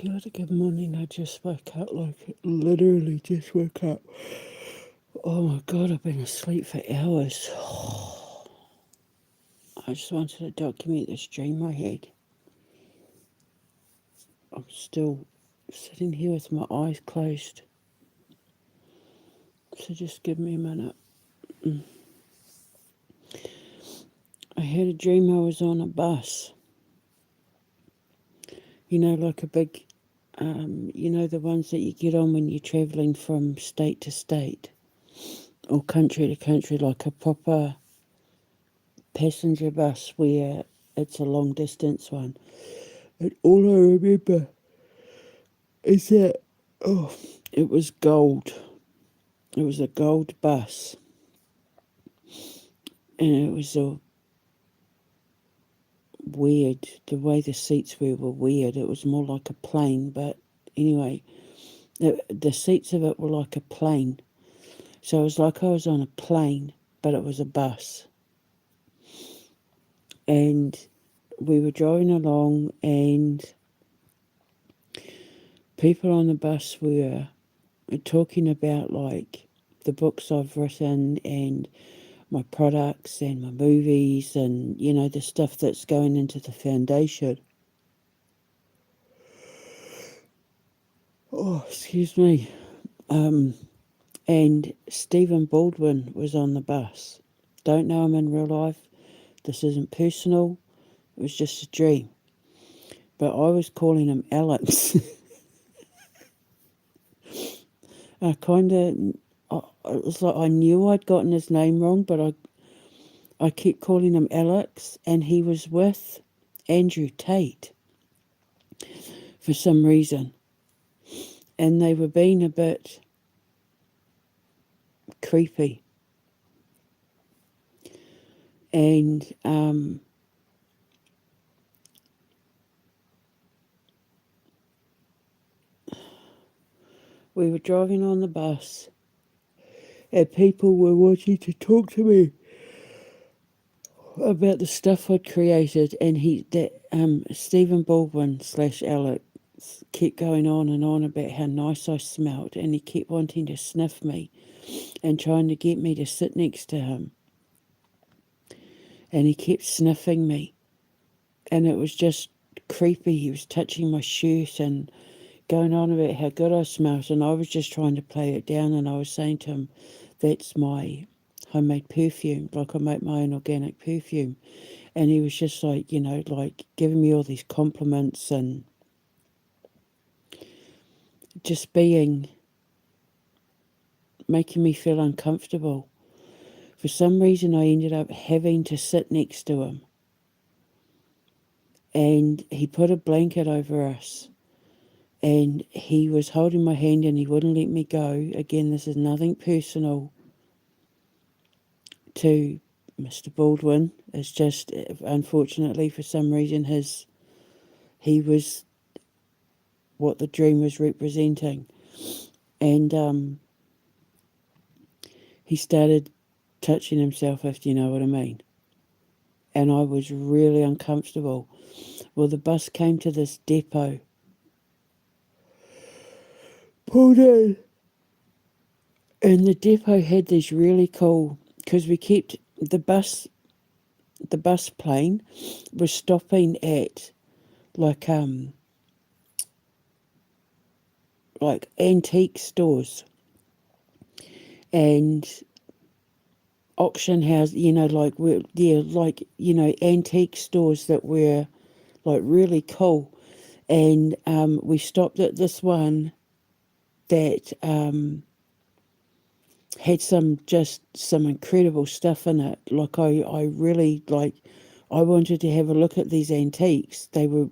Kia ora, good morning. I just woke up, literally just woke up. Oh my god, I've been asleep for hours. I just wanted to document this dream I had. I'm still sitting here with my eyes closed. So just give me a minute. I had a dream I was on a bus. You know, like a big, the ones that you get on when you're travelling from state to state or country to country, like a proper passenger bus where it's a long distance one. And all I remember is that, it was gold. It was a gold bus. And it was a weird, the way the seats were weird. It was more like a plane, but anyway, the seats of it were like a plane. So it was like I was on a plane, but it was a bus. And we were driving along, and people on the bus were talking about like the books I've written and my products and my movies and the stuff that's going into the foundation. Oh, excuse me. And Stephen Baldwin was on the bus. Don't know him in real life. This isn't personal. It was just a dream. But I was calling him Alex. I it was like I knew I'd gotten his name wrong, but I kept calling him Alex, and he was with Andrew Tate for some reason. And they were being a bit creepy. And we were driving on the bus, and people were wanting to talk to me about the stuff I'd created. And Stephen Baldwin / Alex kept going on and on about how nice I smelt, and he kept wanting to sniff me and trying to get me to sit next to him. And he kept sniffing me, and it was just creepy. He was touching my shirt and going on about how good I smelt, and I was just trying to play it down, and I was saying to him, that's my homemade perfume, like I make my own organic perfume. And he was just like, giving me all these compliments and just making me feel uncomfortable. For some reason, I ended up having to sit next to him. And he put a blanket over us. And he was holding my hand and he wouldn't let me go. Again, this is nothing personal to Mr. Baldwin. It's just, unfortunately, for some reason, he was what the dream was representing. And he started touching himself, if you know what I mean. And I was really uncomfortable. Well, the bus came to this depot. Pulled in. And the depot had these really cool, because we kept the bus plane was stopping at like antique stores and auction house, antique stores that were like really cool. And we stopped at this one that had some incredible stuff in it. Like I really I wanted to have a look at these antiques. They were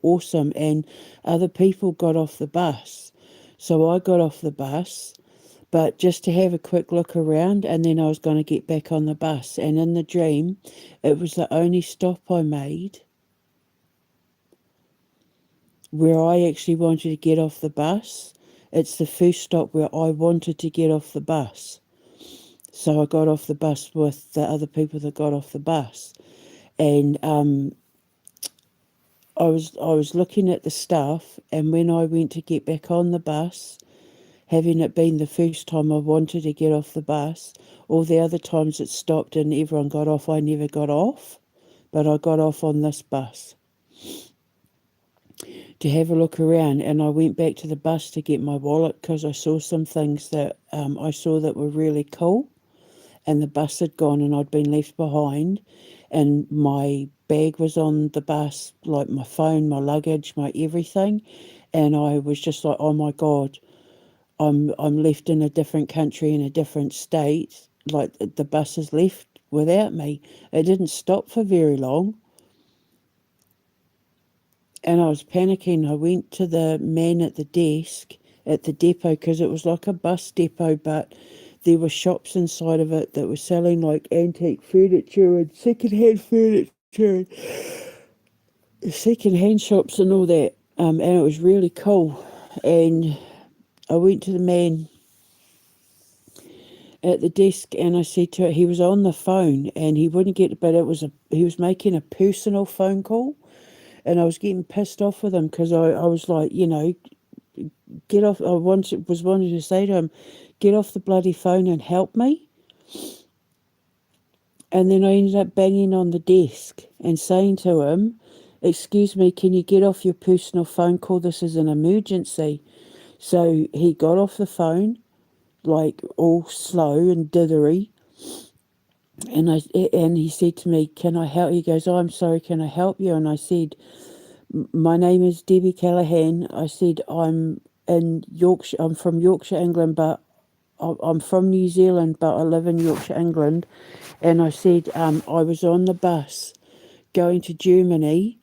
awesome, and other people got off the bus. So I got off the bus, but just to have a quick look around, and then I was going to get back on the bus. And in the dream, it was the only stop I made where I actually wanted to get off the bus. It's the first stop where I wanted to get off the bus. So I got off the bus with the other people that got off the bus. And I I was looking at the stuff, and when I went to get back on the bus, having it been the first time I wanted to get off the bus, all the other times it stopped and everyone got off, I never got off, but I got off on this bus to have a look around, and I went back to the bus to get my wallet because I saw some things that I saw that were really cool, and the bus had gone and I'd been left behind, and my bag was on the bus, like my phone, my luggage, my everything, and I was just like, oh my God, I'm left in a different country, in a different state, like the bus has left without me. It didn't stop for very long. And I was panicking. I went to the man at the desk at the depot because it was like a bus depot, but there were shops inside of it that were selling like antique furniture and second-hand furniture, second-hand shops and all that. And it was really cool. And I went to the man at the desk and I said to her, he was on the phone and he wouldn't get, but he was making a personal phone call. And I was getting pissed off with him because I was like, get off. Was wanting to say to him, get off the bloody phone and help me. And then I ended up banging on the desk and saying to him, excuse me, can you get off your personal phone call? This is an emergency. So he got off the phone, like all slow and dithery. And he said to me, can I help you? He goes, oh, I'm sorry, can I help you? And I said, my name is Debbie Callaghan. I said, I'm in Yorkshire. I'm from Yorkshire, England, but I'm from New Zealand, but I live in Yorkshire, England. And I said, I was on the bus going to Germany.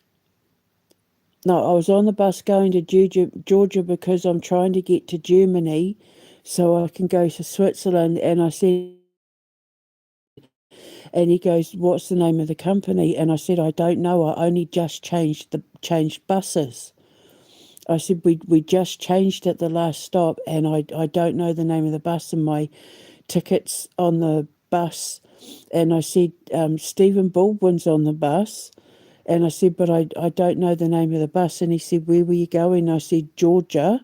No, I was on the bus going to Georgia because I'm trying to get to Germany so I can go to Switzerland. And I said, and he goes, what's the name of the company? And I said, I don't know. I only just changed buses. I said, we just changed at the last stop, and I don't know the name of the bus, and my ticket's on the bus. And I said, Stephen Baldwin's on the bus. And I said, but I don't know the name of the bus. And he said, where were you going? I said, Georgia,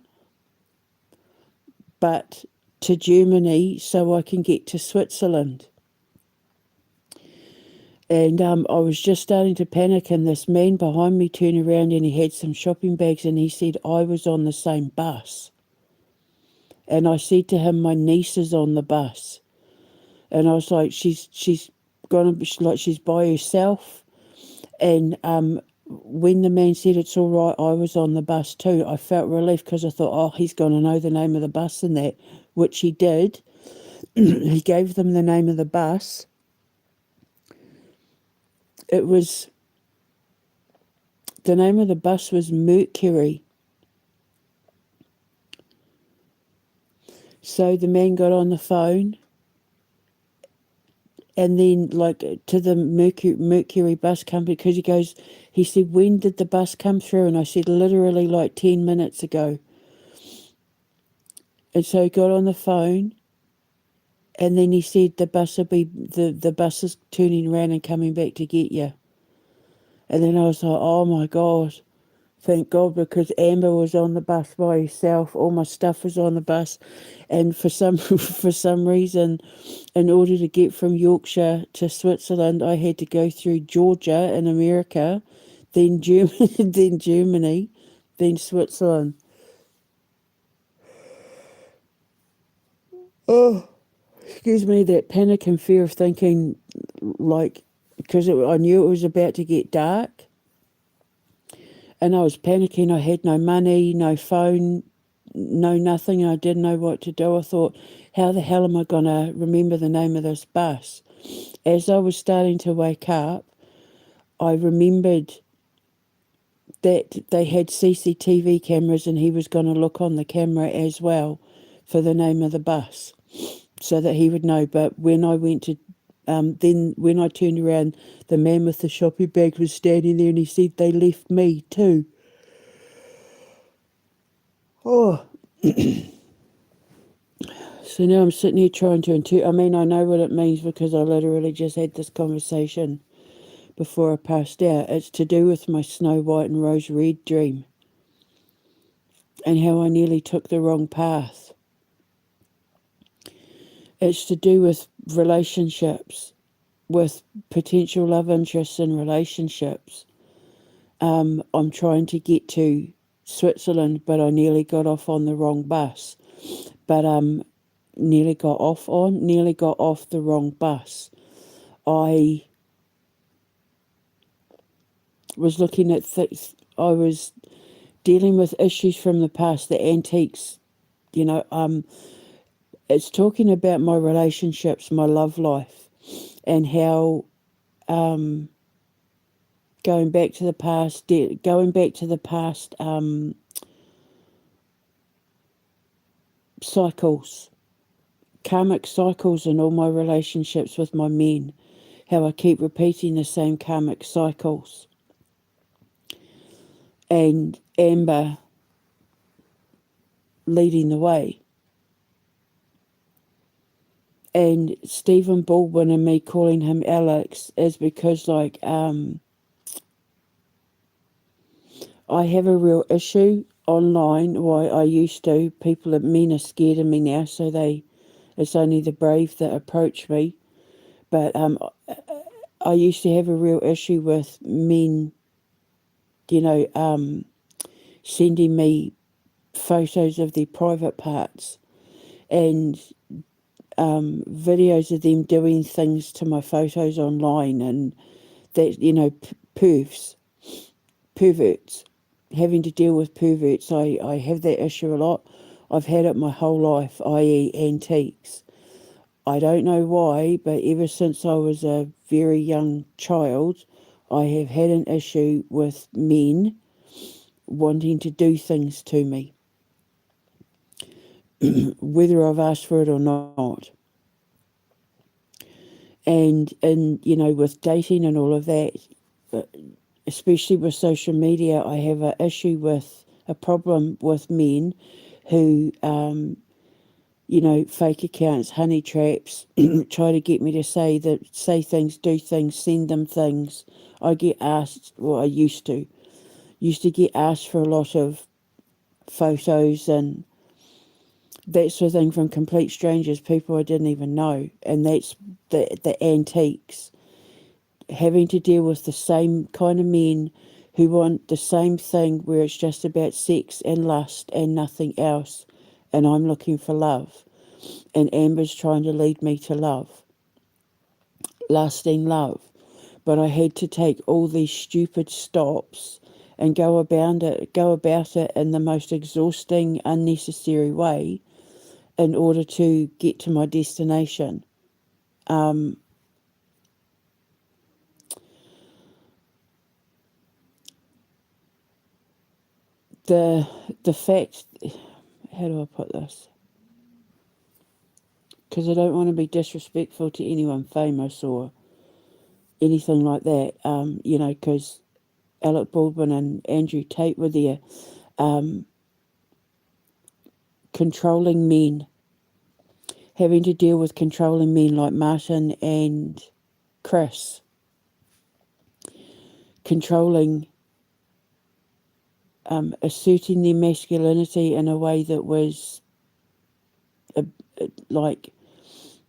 but to Germany so I can get to Switzerland. And I was just starting to panic, and this man behind me turned around and he had some shopping bags, and he said, I was on the same bus. And I said to him, my niece is on the bus. And I was like, she's gonna be like she's by herself. And when the man said it's all right, I was on the bus too, I felt relief because I thought, oh, he's going to know the name of the bus and that, which he did. He gave them the name of the bus. The name of the bus was Mercury. So the man got on the phone and then like to the Mercury bus company, because he said, when did the bus come through? And I said, literally like 10 minutes ago. And so he got on the phone, and then he said the bus is turning around and coming back to get you. And then I was like, oh my God, thank God, because Amber was on the bus by herself. All my stuff was on the bus. And for some reason, in order to get from Yorkshire to Switzerland, I had to go through Georgia in America, then Germany, then Switzerland. Oh, excuse me, that panic and fear of thinking, like, because I knew it was about to get dark. And I was panicking. I had no money, no phone, no nothing. I didn't know what to do. I thought, how the hell am I going to remember the name of this bus? As I was starting to wake up, I remembered that they had CCTV cameras, and he was going to look on the camera as well for the name of the bus so that he would know. But when I went to then when I turned around, the man with the shopping bag was standing there, and he said, they left me too. Oh. So now I'm sitting here trying to I mean, I know what it means because I literally just had this conversation. before I passed out. It's to do with my Snow White and Rose Red dream and how I nearly took the wrong path. It's to do with relationships, with potential love interests in relationships. I'm trying to get to Switzerland, but I nearly got off on the wrong bus. But nearly got off the wrong bus. I was looking at things. I was dealing with issues from the past, the antiques. It's talking about my relationships, my love life, and how going back to the past cycles, karmic cycles in all my relationships with my men, how I keep repeating the same karmic cycles. And Amber leading the way. And Stephen Baldwin and me calling him Alex is because, I have a real issue online. Why I used to. Men are scared of me now, so it's only the brave that approach me. But I used to have a real issue with men, sending me photos of their private parts and videos of them doing things to my photos online, and that, perverts, having to deal with perverts. I have that issue a lot. I've had it my whole life, i.e. antiques. I don't know why, but ever since I was a very young child, I have had an issue with men wanting to do things to me, whether I've asked for it or not. And with dating and all of that, especially with social media, I have a problem with men who, fake accounts, honey traps, try to get me to say things, do things, send them things. I get asked, well, I used to get asked for a lot of photos and that sort of thing from complete strangers, people I didn't even know. And that's the antiques. Having to deal with the same kind of men who want the same thing, where it's just about sex and lust and nothing else. And I'm looking for love. And Amber's trying to lead me to love. Lasting love. But I had to take all these stupid stops and go about it in the most exhausting, unnecessary way in order to get to my destination. The fact, how do I put this? Because I don't want to be disrespectful to anyone famous or anything like that, because Alec Baldwin and Andrew Tate were there, controlling men, having to deal with controlling men like Martin and Chris, controlling, asserting their masculinity in a way that was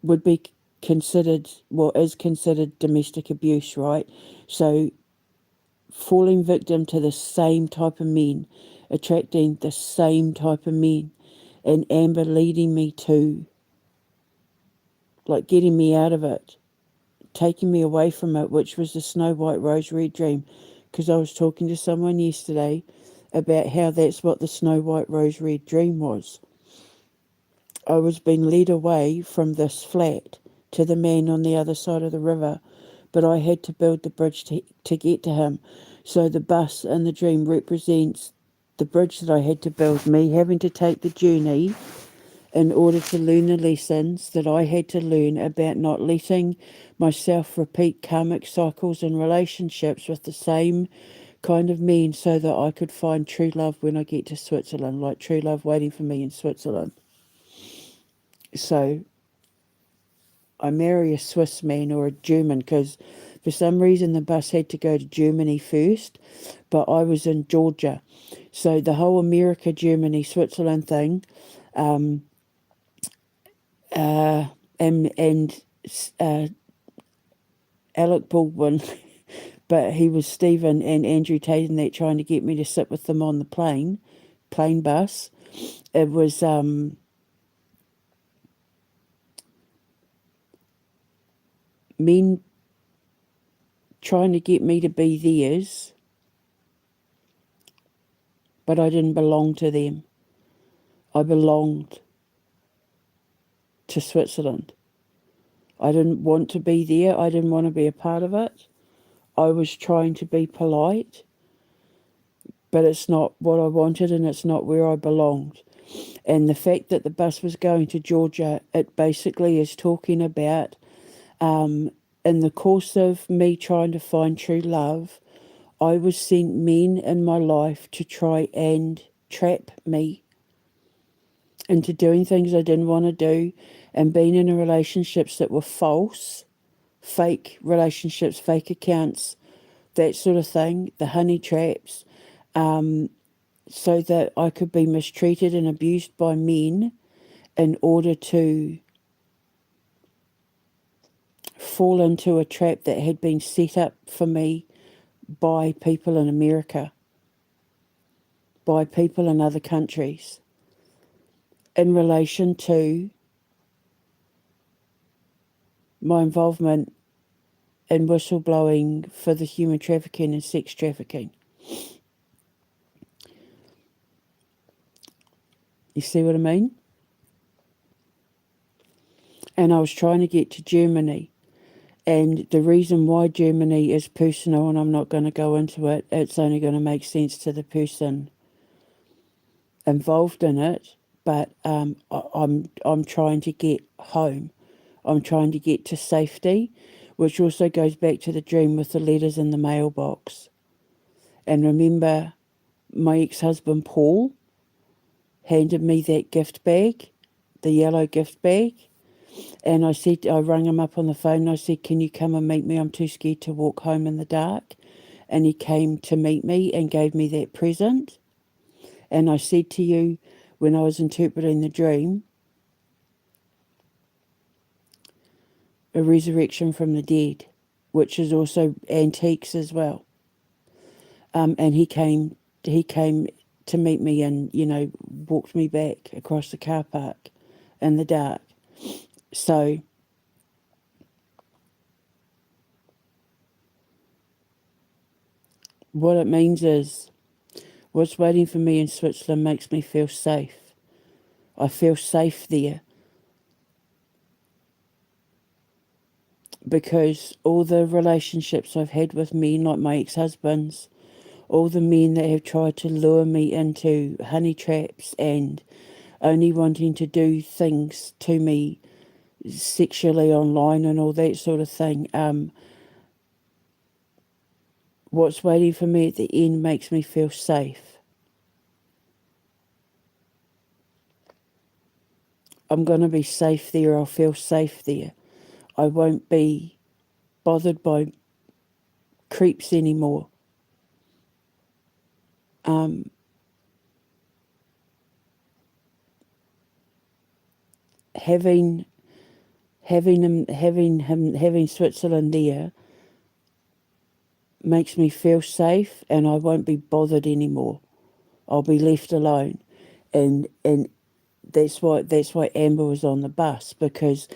would be considered, well, is considered domestic abuse, right? So falling victim to the same type of men, attracting the same type of men, and Amber leading me to, getting me out of it, taking me away from it, which was the Snow White Rose Red dream. Because I was talking to someone yesterday about how that's what the Snow White Rose Red dream was. I was being led away from this flat to the man on the other side of the river, but I had to build the bridge to get to him. So the bus in the dream represents the bridge that I had to build, me having to take the journey in order to learn the lessons that I had to learn about not letting myself repeat karmic cycles in relationships with the same kind of men, so that I could find true love when I get to Switzerland, like true love waiting for me in Switzerland. So I marry a Swiss man or a German, because For some reason, the bus had to go to Germany first, but I was in Georgia. So the whole America, Germany, Switzerland thing, and Alec Baldwin, but he was Stephen and Andrew Tate and that trying to get me to sit with them on the plane bus. It was men trying to get me to be theirs, but I didn't belong to them. I belonged to Switzerland. I didn't want to be there. I didn't want to be a part of it. I was trying to be polite, but it's not what I wanted and it's not where I belonged. And the fact that the bus was going to Georgia, it basically is talking about in the course of me trying to find true love, I was sent men in my life to try and trap me into doing things I didn't want to do and being in relationships that were false, fake relationships, fake accounts, that sort of thing, the honey traps, so that I could be mistreated and abused by men in order to fall into a trap that had been set up for me by people in America, by people in other countries, in relation to my involvement in whistleblowing for the human trafficking and sex trafficking. You see what I mean? And I was trying to get to Germany. And the reason why Germany is personal, and I'm not going to go into it, it's only going to make sense to the person involved in it. But I'm trying to get home. I'm trying to get to safety, which also goes back to the dream with the letters in the mailbox. And remember, my ex-husband Paul handed me that gift bag, the yellow gift bag. And I rang him up on the phone and I said, can you come and meet me? I'm too scared to walk home in the dark. And he came to meet me and gave me that present. And I said to you, when I was interpreting the dream, a resurrection from the dead, which is also antiques as well. And he came to meet me and, walked me back across the car park in the dark. So what it means is what's waiting for me in Switzerland makes me feel safe. I feel safe there because all the relationships I've had with men, like my ex-husbands, all the men that have tried to lure me into honey traps and only wanting to do things to me sexually online and all that sort of thing, what's waiting for me at the end makes me feel safe. I'm going to be safe there. I'll feel safe there. I won't be bothered by creeps anymore. Having Switzerland there makes me feel safe, and I won't be bothered anymore. I'll be left alone, and that's why Amber was on the bus, because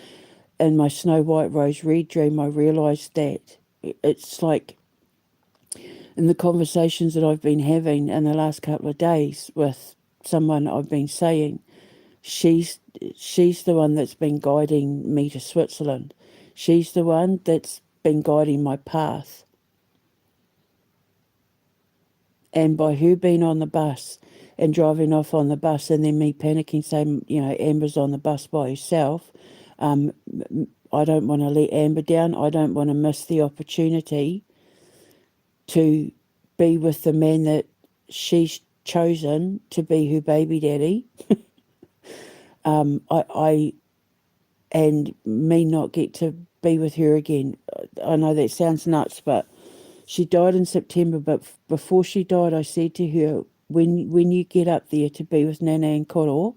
in my Snow White Rose Red dream I realised that it's like in the conversations that I've been having in the last couple of days with someone I've been saying, she's the one that's been guiding me to Switzerland. She's the one that's been guiding my path. And by her being on the bus and driving off on the bus and then me panicking saying, Amber's on the bus by herself, I don't want to let Amber down. I don't want to miss the opportunity to be with the man that she's chosen to be her baby daddy. I and me not get to be with her again. I know that sounds nuts, but she died in September. But before she died, I said to her, when you get up there to be with Nana and Koro,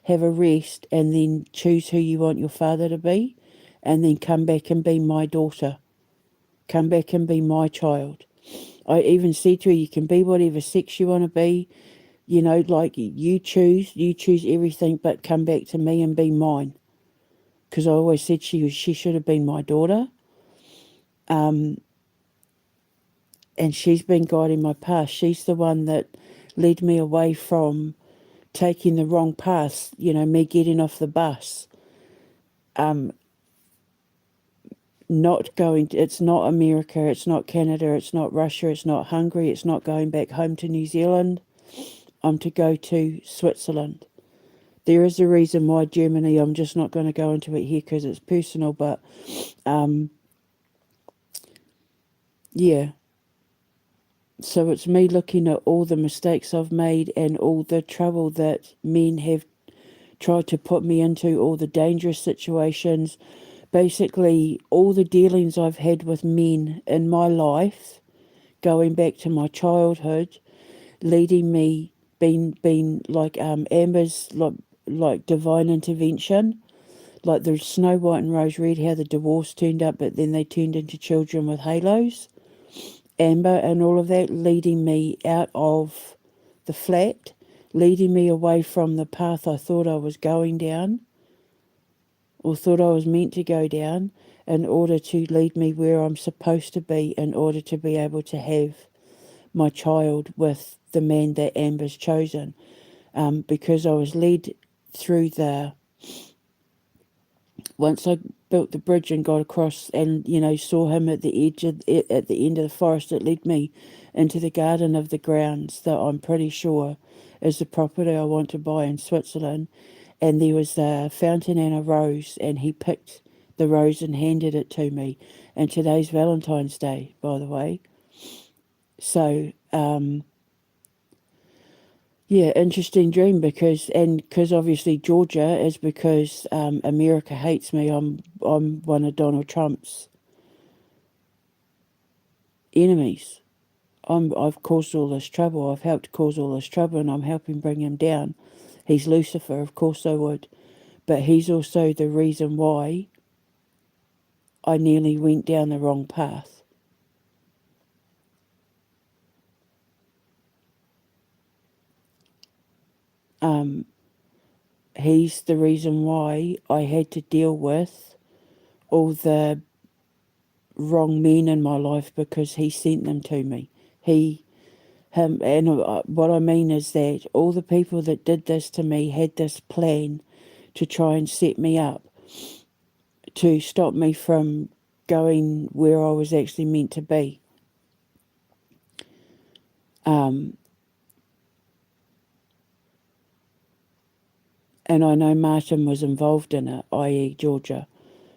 have a rest and then choose who you want your father to be, and then come back and be my daughter. Come back and be my child. I even said to her, you can be whatever sex you want to be, like you choose everything, but come back to me and be mine. Because I always said she should have been my daughter. And she's been guiding my path. She's the one that led me away from taking the wrong path, me getting off the bus. It's not America, it's not Canada, it's not Russia, it's not Hungary, it's not going back home to New Zealand. I'm to go to Switzerland. There is a reason why Germany, I'm just not going to go into it here because it's personal, but yeah. So it's me looking at all the mistakes I've made and all the trouble that men have tried to put me into, all the dangerous situations, basically all the dealings I've had with men in my life, going back to my childhood, leading me, being like Amber's, like divine intervention, like the Snow White and Rose Red, how the divorce turned up, but then they turned into children with halos. Amber and all of that, leading me out of the flat, leading me away from the path I thought I was going down, or thought I was meant to go down, in order to lead me where I'm supposed to be, in order to be able to have my child with the man that Amber's chosen. Because I was led through once I built the bridge and got across and, saw him at the end of the forest, it led me into the garden of the grounds that I'm pretty sure is the property I want to buy in Switzerland. And there was a fountain and a rose, and he picked the rose and handed it to me. And today's Valentine's Day, by the way. So, yeah, interesting dream because obviously Georgia is because America hates me. I'm one of Donald Trump's enemies. I've caused all this trouble. I've helped cause all this trouble, and I'm helping bring him down. He's Lucifer, of course I would, but he's also the reason why I nearly went down the wrong path. He's the reason why I had to deal with all the wrong men in my life because he sent them to me. And what I mean is that all the people that did this to me had this plan to try and set me up, to stop me from going where I was actually meant to be. And I know Martin was involved in it, i.e. Georgia.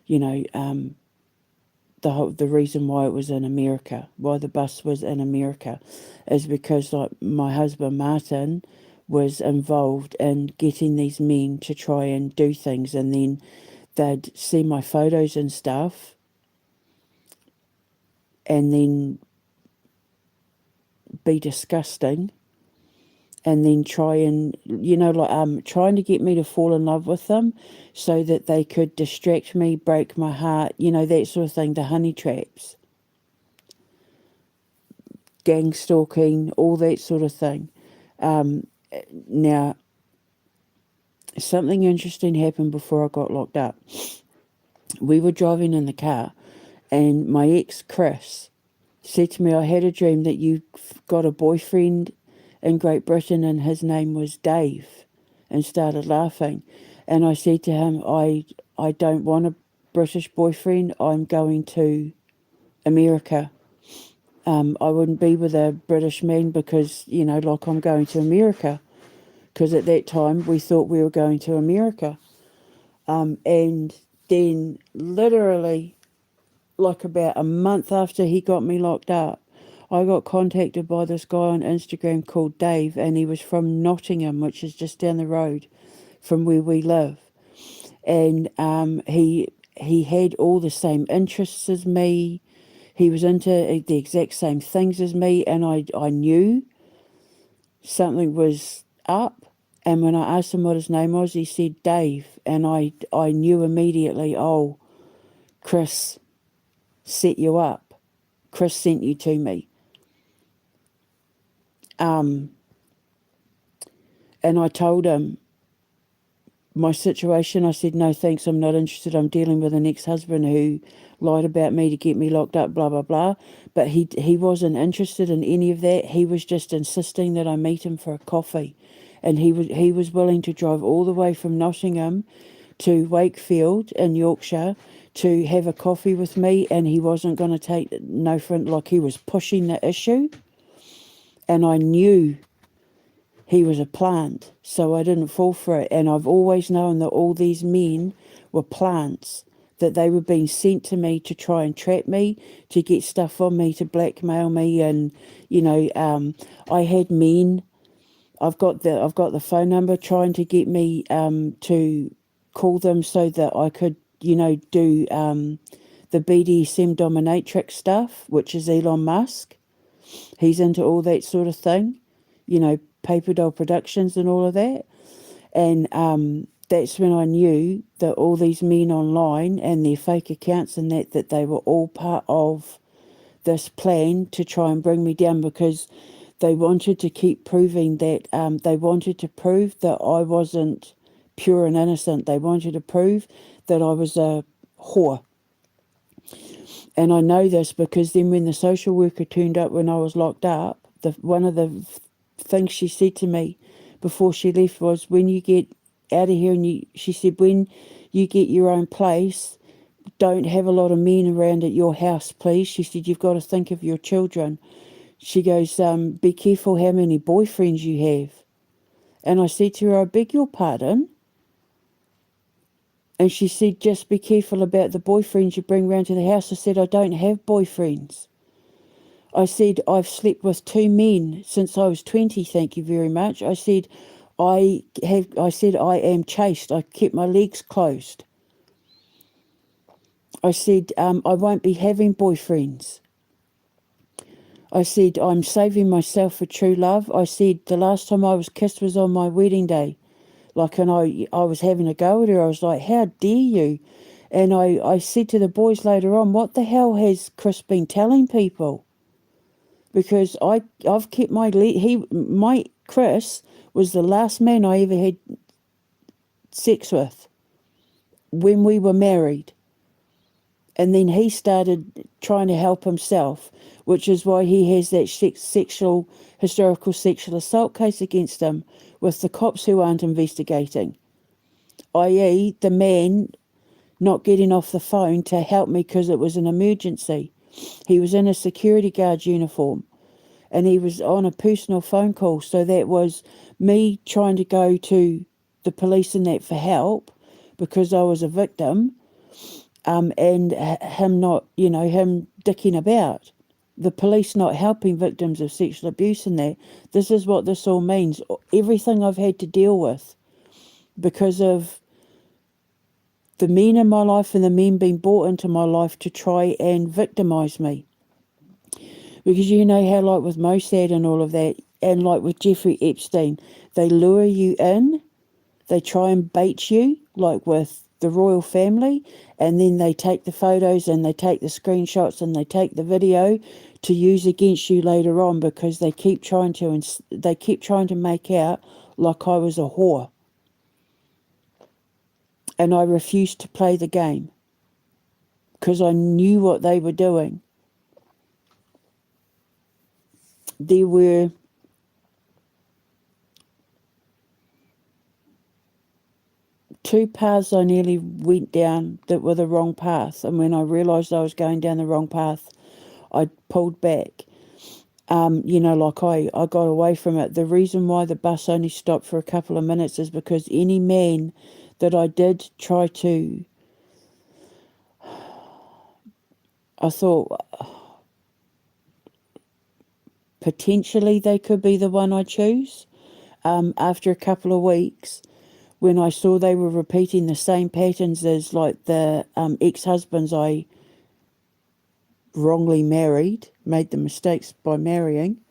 The reason why it was in America, why the bus was in America, is because like my husband Martin was involved in getting these men to try and do things, and then they'd see my photos and stuff, and then be disgusting, and then try and trying to get me to fall in love with them so that they could distract me, break my heart, that sort of thing, the honey traps, gang stalking, all that sort of thing. Now, something interesting happened before I got locked up. We were driving in the car, and my ex, Chris, said to me, I had a dream that you got a boyfriend in Great Britain and his name was Dave, and started laughing. And I said to him, I don't want a British boyfriend. I'm going to America. I wouldn't be with a British man because, I'm going to America. Because at that time we thought we were going to America. And then literally, like about a month after he got me locked up, I got contacted by this guy on Instagram called Dave, and he was from Nottingham, which is just down the road from where we live. And he he had all the same interests as me. He was into the exact same things as me, and I knew something was up. And when I asked him what his name was, he said Dave, and I knew immediately, oh, Chris set you up. Chris sent you to me. And I told him my situation. I said, no thanks, I'm not interested. I'm dealing with an ex-husband who lied about me to get me locked up, blah, blah, blah. But he wasn't interested in any of that. He was just insisting that I meet him for a coffee. And he was willing to drive all the way from Nottingham to Wakefield in Yorkshire to have a coffee with me, and he wasn't going to take no for, like, he was pushing the issue. And I knew he was a plant, so I didn't fall for it. And I've always known that all these men were plants, that they were being sent to me to try and trap me, to get stuff on me, to blackmail me. And I had men. I've got the phone number, trying to get me to call them so that I could do the BDSM dominatrix stuff, which is Elon Musk. He's into all that sort of thing, Paper Doll Productions and all of that. And that's when I knew that all these men online and their fake accounts and that they were all part of this plan to try and bring me down, because they wanted to keep proving that they wanted to prove that I wasn't pure and innocent. They wanted to prove that I was a whore. And I know this because then when the social worker turned up when I was locked up, one of the things she said to me before she left was, when you get out of here, and she said, when you get your own place, don't have a lot of men around at your house, please. She said, you've got to think of your children. She goes, be careful how many boyfriends you have. And I said to her, I beg your pardon? And she said, just be careful about the boyfriends you bring round to the house. I said, I don't have boyfriends. I said, I've slept with 2 men since I was 20, thank you very much. I said, I am chaste. I kept my legs closed. I said, I won't be having boyfriends. I said, I'm saving myself for true love. I said, the last time I was kissed was on my wedding day. And I was having a go at her. I was like, how dare you? And I said to the boys later on, what the hell has Chris been telling people? Because I've kept my Chris was the last man I ever had sex with when we were married. And then he started trying to help himself, which is why he has that historical sexual assault case against him with the cops who aren't investigating, i.e. the man not getting off the phone to help me because it was an emergency. He was in a security guard's uniform and he was on a personal phone call. So that was me trying to go to the police and that for help because I was a victim, and him not, him dicking about. The police not helping victims of sexual abuse and that. This is what this all means. Everything I've had to deal with because of the men in my life and the men being brought into my life to try and victimise me. Because you know how, like with Mossad and all of that, and like with Jeffrey Epstein, they lure you in, they try and bait you, like with the royal family, and then they take the photos and they take the screenshots and they take the video to use against you later on, because they keep trying to make out like I was a whore. And I refused to play the game because I knew what they were doing. There were two paths I nearly went down that were the wrong path. And when I realised I was going down the wrong path, I pulled back. I got away from it. The reason why the bus only stopped for a couple of minutes is because any man that I did try to, I thought potentially they could be the one I choose. After a couple of weeks, when I saw they were repeating the same patterns as like the ex-husbands I wrongly married, made the mistakes by marrying,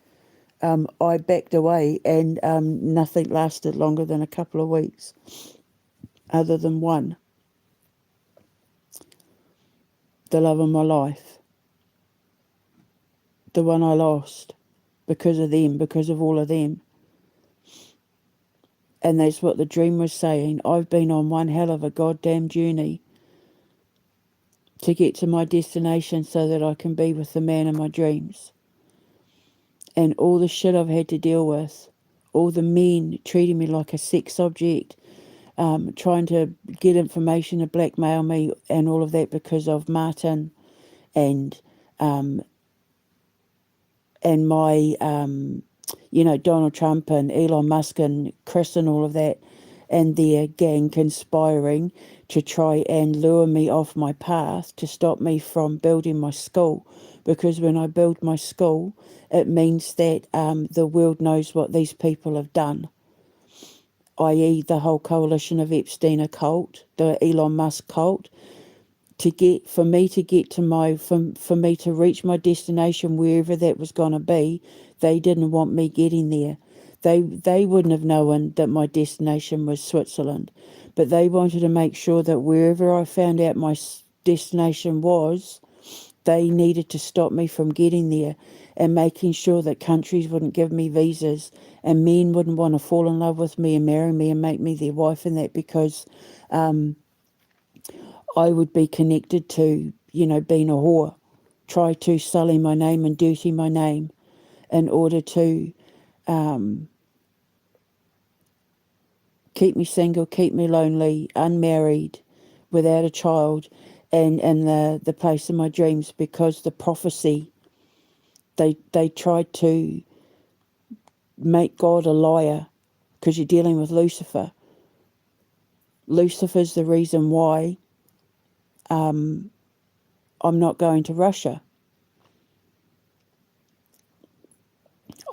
I backed away, and nothing lasted longer than a couple of weeks, other than one, the love of my life, the one I lost because of them, because of all of them. And that's what the dream was saying. I've been on one hell of a goddamn journey to get to my destination so that I can be with the man of my dreams. And all the shit I've had to deal with, all the men treating me like a sex object, trying to get information to blackmail me and all of that because of Martin and my, Donald Trump and Elon Musk and Chris and all of that, and their gang conspiring to try and lure me off my path to stop me from building my school. Because when I build my school, it means that the world knows what these people have done, i.e. the whole coalition of Epstein occult, the Elon Musk cult, for me to reach my destination, wherever that was going to be. They didn't want me getting there. They wouldn't have known that my destination was Switzerland, but they wanted to make sure that wherever I found out my destination was, they needed to stop me from getting there, and making sure that countries wouldn't give me visas and men wouldn't want to fall in love with me and marry me and make me their wife, and that because I would be connected to, being a whore, try to sully my name and dirty my name in order to keep me single, keep me lonely, unmarried, without a child, and in the place of my dreams, because the prophecy, they tried to make God a liar, because you're dealing with Lucifer. Lucifer's the reason why I'm not going to Russia.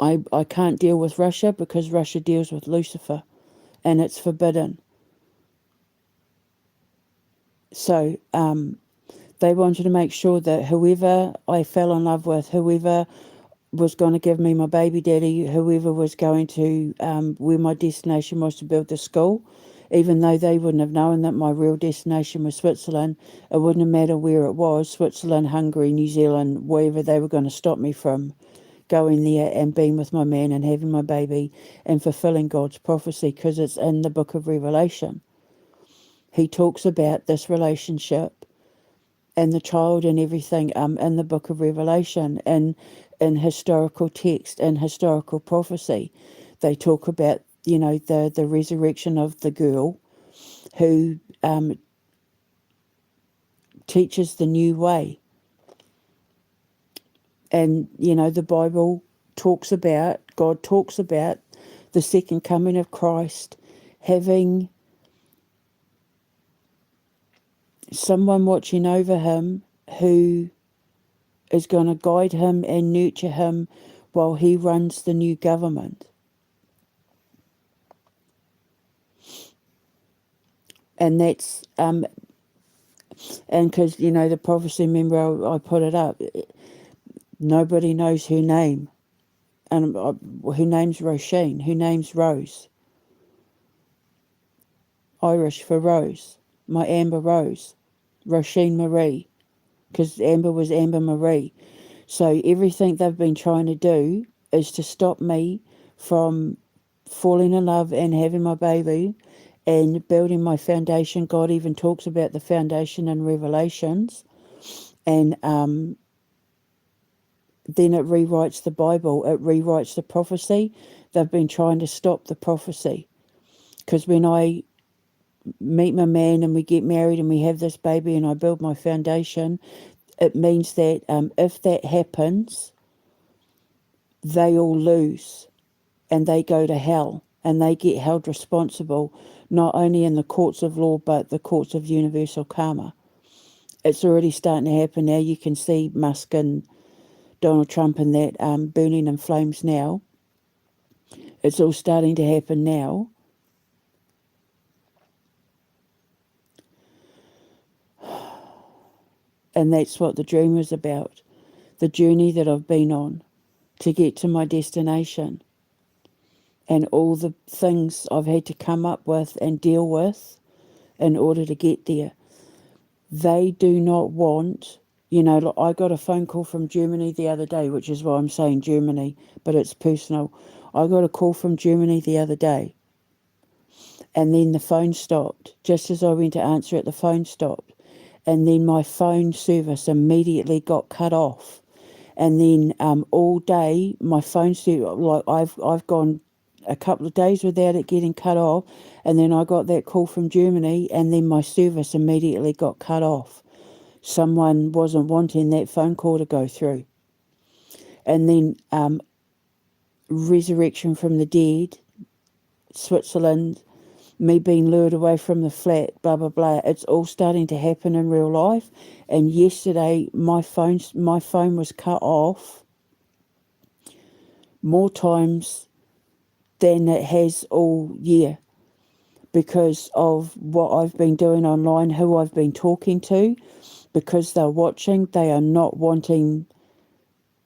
I can't deal with Russia because Russia deals with Lucifer, and it's forbidden. So they wanted to make sure that whoever I fell in love with, whoever was going to give me my baby daddy, whoever was going to, where my destination was to build the school, even though they wouldn't have known that my real destination was Switzerland, it wouldn't have mattered where it was, Switzerland, Hungary, New Zealand, wherever they were going to stop me from going there and being with my man and having my baby and fulfilling God's prophecy, because it's in the book of Revelation. He talks about this relationship and the child and everything in the book of Revelation, and in historical text and historical prophecy. They talk about, the resurrection of the girl who teaches the new way. And, the Bible God talks about the second coming of Christ having someone watching over him who is going to guide him and nurture him while he runs the new government. And that's, and because, the prophecy, remember I put it up, nobody knows her name. And her name's Roisin, her name's Rose. Irish for Rose. My Amber Rose. Roisin Marie. Because Amber was Amber Marie. So everything they've been trying to do is to stop me from falling in love and having my baby and building my foundation. God even talks about the foundation in Revelations. And then it rewrites the Bible. It rewrites the prophecy. They've been trying to stop the prophecy. Because when I meet my man and we get married and we have this baby and I build my foundation, it means that if that happens, they all lose and they go to hell and they get held responsible, not only in the courts of law but the courts of universal karma. It's already starting to happen now. You can see Musk and Donald Trump and that burning in flames now. It's all starting to happen now. And that's what the dream was about. The journey that I've been on to get to my destination. And all the things I've had to come up with and deal with in order to get there. They do not want, like I got a phone call from Germany the other day, which is why I'm saying Germany, but it's personal. I got a call from Germany the other day, and then the phone stopped. Just as I went to answer it, the phone stopped. And then my phone service immediately got cut off. And then all day, my phone service, like I've gone a couple of days without it getting cut off, and then I got that call from Germany, and then my service immediately got cut off. Someone wasn't wanting that phone call to go through. And then resurrection from the dead, Switzerland, me being lured away from the flat, blah, blah, blah. It's all starting to happen in real life. And yesterday, my phone was cut off more times than it has all year because of what I've been doing online, who I've been talking to, because they're watching. They are not wanting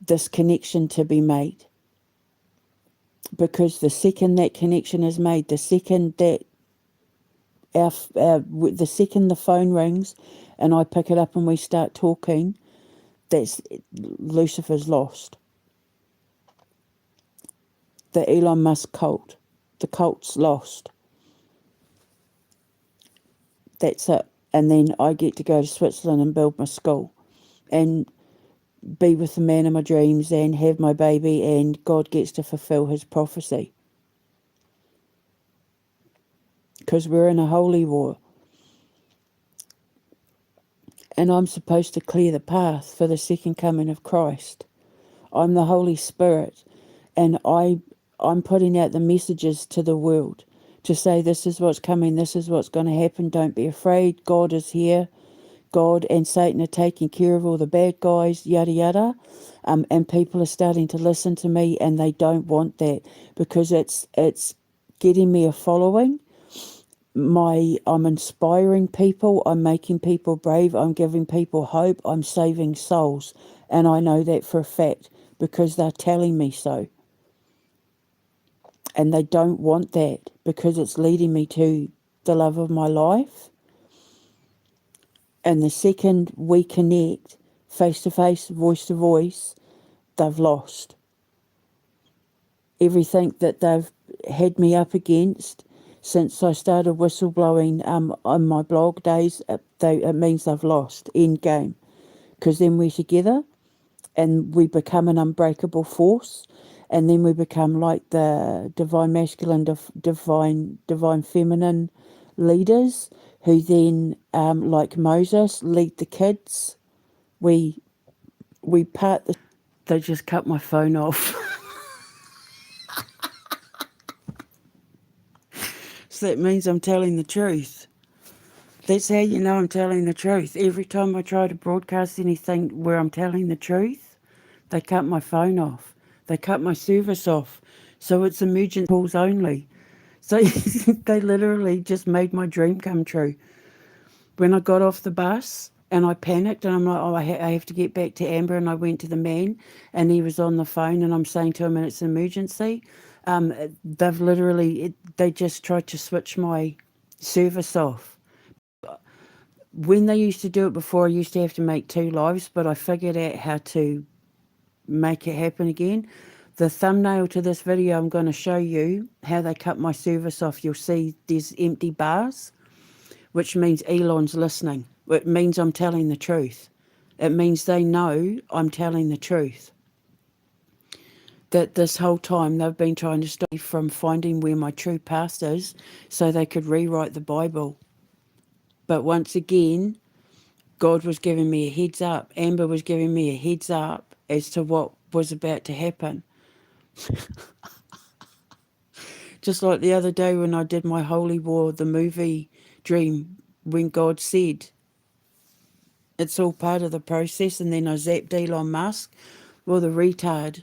this connection to be made. Because the second that connection is made, the second that the second the phone rings and I pick it up and we start talking, that's Lucifer's lost. The Elon Musk cult. The cult's lost. That's it. And then I get to go to Switzerland and build my school and be with the man of my dreams and have my baby, and God gets to fulfill his prophecy. Because we're in a holy war. And I'm supposed to clear the path for the second coming of Christ. I'm the Holy Spirit, and I'm putting out the messages to the world to say this is what's coming, this is what's going to happen, don't be afraid, God is here. God and Satan are taking care of all the bad guys, yada yada, and people are starting to listen to me, and they don't want that because it's getting me a following. I'm inspiring people, I'm making people brave, I'm giving people hope, I'm saving souls, and I know that for a fact because they're telling me so. And they don't want that because it's leading me to the love of my life. And the second we connect, face to face, voice to voice, they've lost. Everything that they've had me up against since I started whistleblowing on my blog days, it means they've lost, end game. Because then we're together and we become an unbreakable force, and then we become like the divine masculine, divine feminine leaders who then, like Moses, lead the kids. We part the... They just cut my phone off. So that means I'm telling the truth. That's how you know I'm telling the truth. Every time I try to broadcast anything where I'm telling the truth, they cut my phone off. They cut my service off. So it's emergent calls only. So they literally just made my dream come true. When I got off the bus and I panicked and I'm like, oh, I have to get back to Amber, and I went to the man and he was on the phone and I'm saying to him, and it's an emergency. They've literally, they just tried to switch my service off. When they used to do it before, I used to have to make 2 lives, but I figured out how to make it happen again. The thumbnail to this video, I'm going to show you how they cut my service off. You'll see there's empty bars, which means Elon's listening. It means I'm telling the truth. It means they know I'm telling the truth. That this whole time they've been trying to stop me from finding where my true path is so they could rewrite the Bible. But once again, God was giving me a heads up. Amber was giving me a heads up as to what was about to happen. Just like the other day when I did my Holy War, the movie dream, when God said, it's all part of the process, and then I zapped Elon Musk. Well, the retard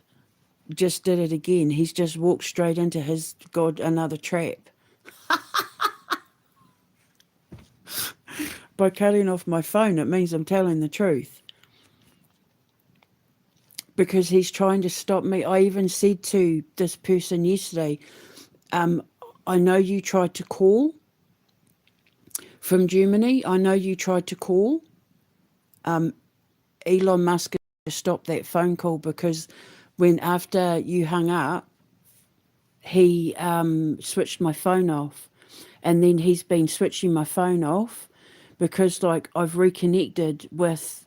just did it again. He's just walked straight into his another trap. By cutting off my phone, it means I'm telling the truth. because he's trying to stop me. I even said to this person yesterday, I know you tried to call from Germany. I know you tried to call. Elon Musk to stop that phone call, because when after you hung up, he switched my phone off, and then he's been switching my phone off because like I've reconnected with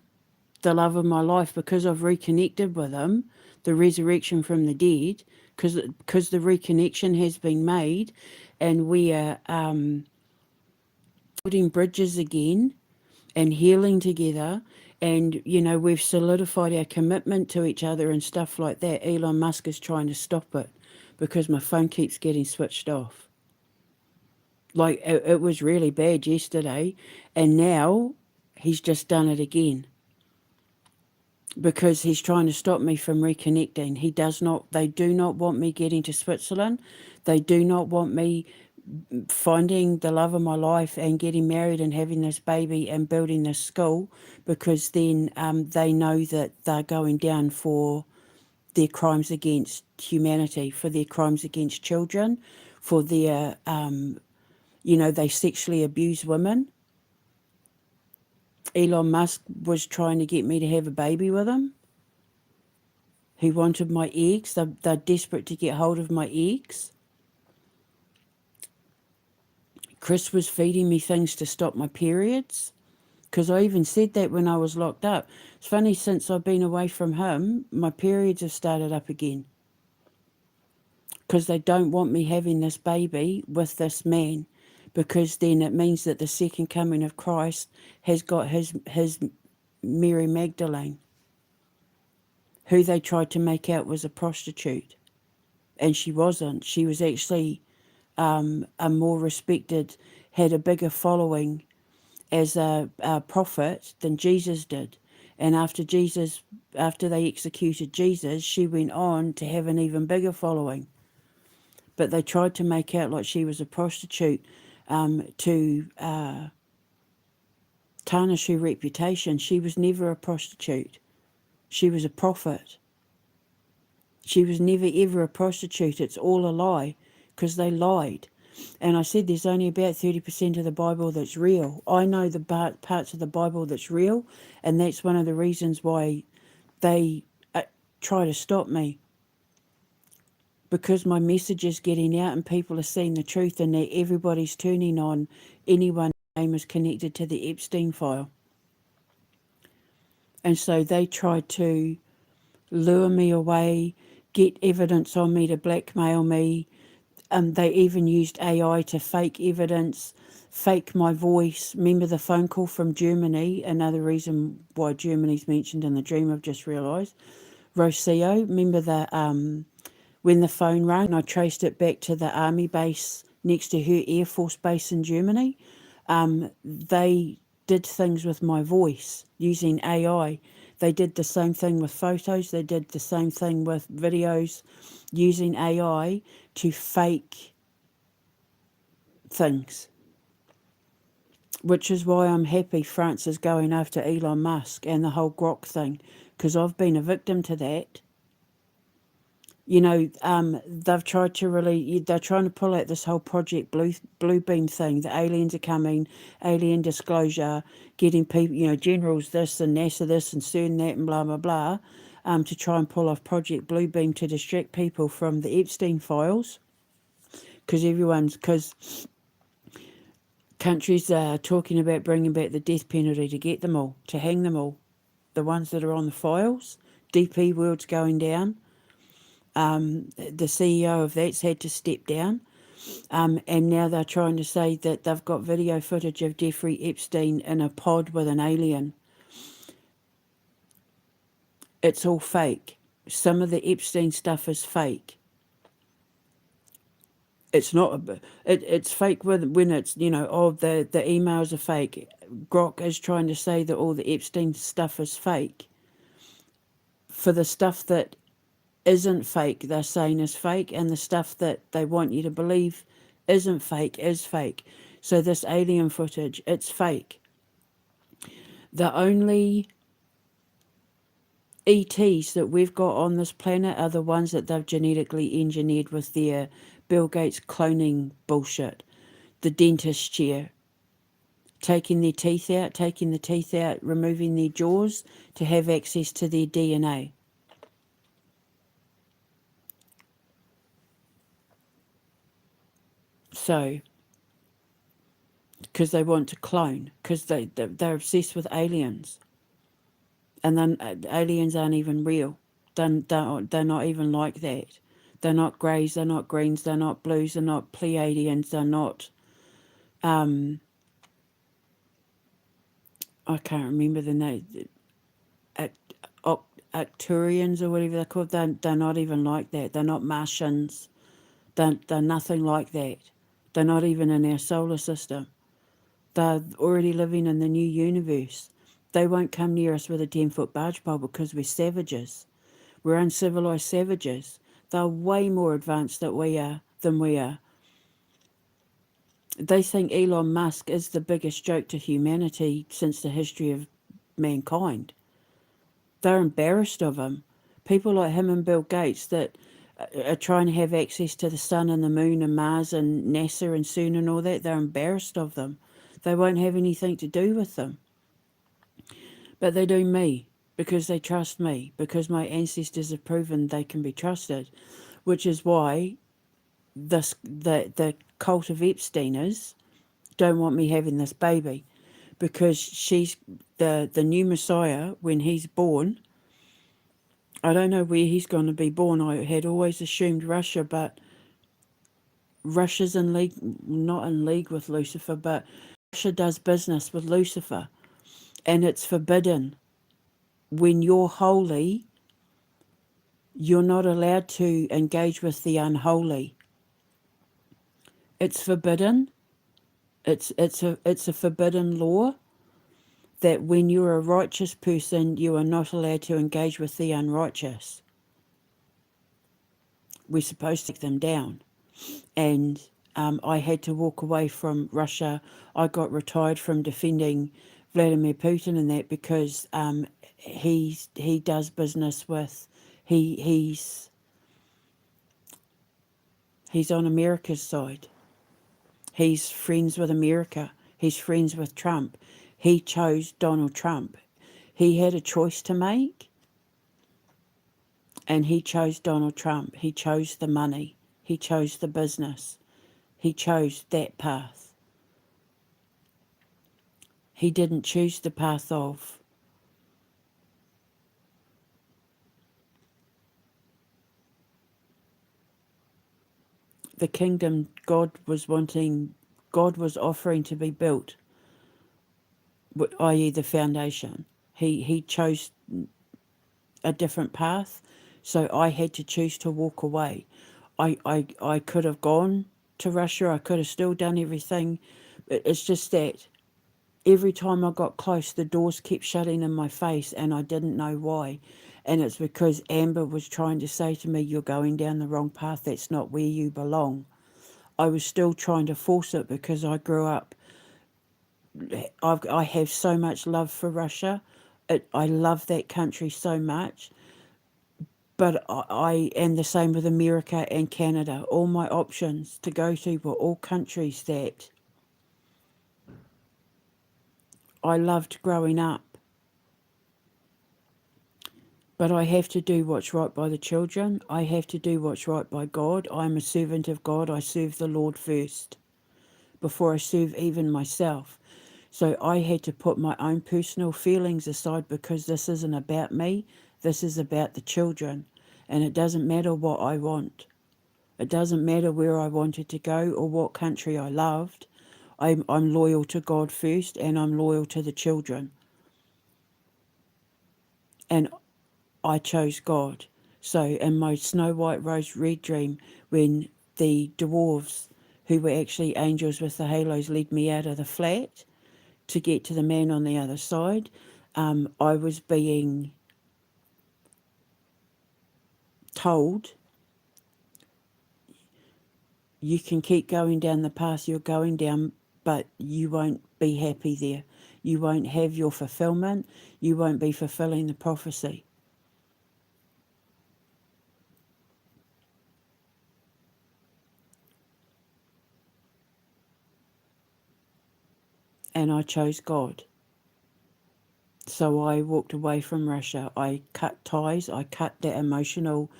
the love of my life, because I've reconnected with him, the resurrection from the dead, because the reconnection has been made, and we are building bridges again and healing together, and we've solidified our commitment to each other and stuff like that. Elon Musk is trying to stop it because my phone keeps getting switched off. Like it was really bad yesterday, and now he's just done it again because he's trying to stop me from reconnecting. They do not want me getting to Switzerland. They do not want me finding the love of my life and getting married and having this baby and building this school, because then they know that they're going down for their crimes against humanity, for their crimes against children, for their, they sexually abuse women. Elon Musk was trying to get me to have a baby with him. He wanted my eggs. They're desperate to get hold of my eggs. Chris was feeding me things to stop my periods, because I even said that when I was locked up. It's funny, since I've been away from him, my periods have started up again, because they don't want me having this baby with this man, because then it means that the second coming of Christ has got his Mary Magdalene, who they tried to make out was a prostitute, and she wasn't. She was actually a more respected, had a bigger following as a prophet than Jesus did. And after they executed Jesus, she went on to have an even bigger following. But they tried to make out like she was a prostitute to tarnish her reputation. She was never a prostitute. She was a prophet. She was never ever a prostitute. It's all a lie, because they lied. And I said there's only about 30% of the Bible that's real. I know the parts of the Bible that's real, and that's one of the reasons why they try to stop me, because my message is getting out and people are seeing the truth, and that everybody's turning on anyone whose name is connected to the Epstein file. And so they tried to lure me away, get evidence on me to blackmail me. They even used AI to fake evidence, fake my voice. Remember the phone call from Germany? Another reason why Germany's mentioned in the dream, I've just realised. Rocio, remember when the phone rang, I traced it back to the army base next to her Air Force base in Germany. They did things with my voice using AI. They did the same thing with photos. They did the same thing with videos, using AI to fake things. Which is why I'm happy France is going after Elon Musk and the whole Grok thing, because I've been a victim to that. They've tried to they're trying to pull out this whole Project Bluebeam thing. The aliens are coming, alien disclosure, getting people, generals this and NASA this and CERN that and blah, blah, blah, to try and pull off Project Bluebeam to distract people from the Epstein files. Because countries are talking about bringing back the death penalty to get them all, to hang them all. The ones that are on the files. DP World's going down. The CEO of that's had to step down, and now they're trying to say that they've got video footage of Jeffrey Epstein in a pod with an alien. It's all fake. Some of the Epstein stuff is fake. It's not. It's fake when it's the emails are fake. Grok is trying to say that all the Epstein stuff is fake. For the stuff that isn't fake, they're saying is fake, and the stuff that they want you to believe isn't fake is fake. So this alien footage, it's fake. The only ETs that we've got on this planet are the ones that they've genetically engineered with their Bill Gates cloning bullshit. The dentist chair, taking the teeth out, removing their jaws to have access to their DNA. So, because they want to clone, because they're obsessed with aliens. And then aliens aren't even real. They're not even like that. They're not greys, they're not greens, they're not blues, they're not Pleiadians, they're not, I can't remember the name, Arcturians or whatever they're called. They're not even like that. They're not Martians. They're nothing like that. They're not even in our solar system. They're already living in the new universe. They won't come near us with a 10-foot barge pole because we're savages. We're uncivilized savages. They're way more advanced than we are. They think Elon Musk is the biggest joke to humanity since the history of mankind. They're embarrassed of him. People like him and Bill Gates that are trying to have access to the sun and the moon and Mars and NASA and CERN and all that, they're embarrassed of them. They won't have anything to do with them. But they do me because they trust me, because my ancestors have proven they can be trusted, which is why the cult of Epsteiners don't want me having this baby, because she's the new Messiah when he's born. I don't know where he's going to be born. I had always assumed Russia, but Russia's in league, not in league with Lucifer, but Russia does business with Lucifer, and it's forbidden. When you're holy, you're not allowed to engage with the unholy. It's forbidden. It's a forbidden law that when you're a righteous person, you are not allowed to engage with the unrighteous. We're supposed to take them down. And I had to walk away from Russia. I got retired from defending Vladimir Putin and that because he does business with he's on America's side. He's friends with America. He's friends with Trump. He chose Donald Trump. He had a choice to make, and he chose Donald Trump. He chose the money. He chose the business. He chose that path. He didn't choose the path of the kingdom God was offering to be built, i.e. the foundation. He chose a different path, so I had to choose to walk away. I could have gone to Russia. I could have still done everything. It's just that every time I got close, the doors kept shutting in my face, and I didn't know why. And it's because Amber was trying to say to me, you're going down the wrong path. That's not where you belong. I was still trying to force it because I grew up. I have so much love for Russia. I love that country so much. But I am the same with America and Canada. All my options to go to were all countries that I loved growing up. But I have to do what's right by the children. I have to do what's right by God. I'm a servant of God. I serve the Lord first before I serve even myself. So I had to put my own personal feelings aside because this isn't about me. This is about the children. And it doesn't matter what I want. It doesn't matter where I wanted to go or what country I loved. I'm loyal to God first, and I'm loyal to the children. And I chose God. So in my Snow White Rose Red dream, when the dwarves, who were actually angels with the halos, led me out of the flat to get to the man on the other side, I was being told, you can keep going down the path you're going down, but you won't be happy there. You won't have your fulfillment. You won't be fulfilling the prophecy. and I chose God. So I walked away from Russia. I cut ties. I cut that emotional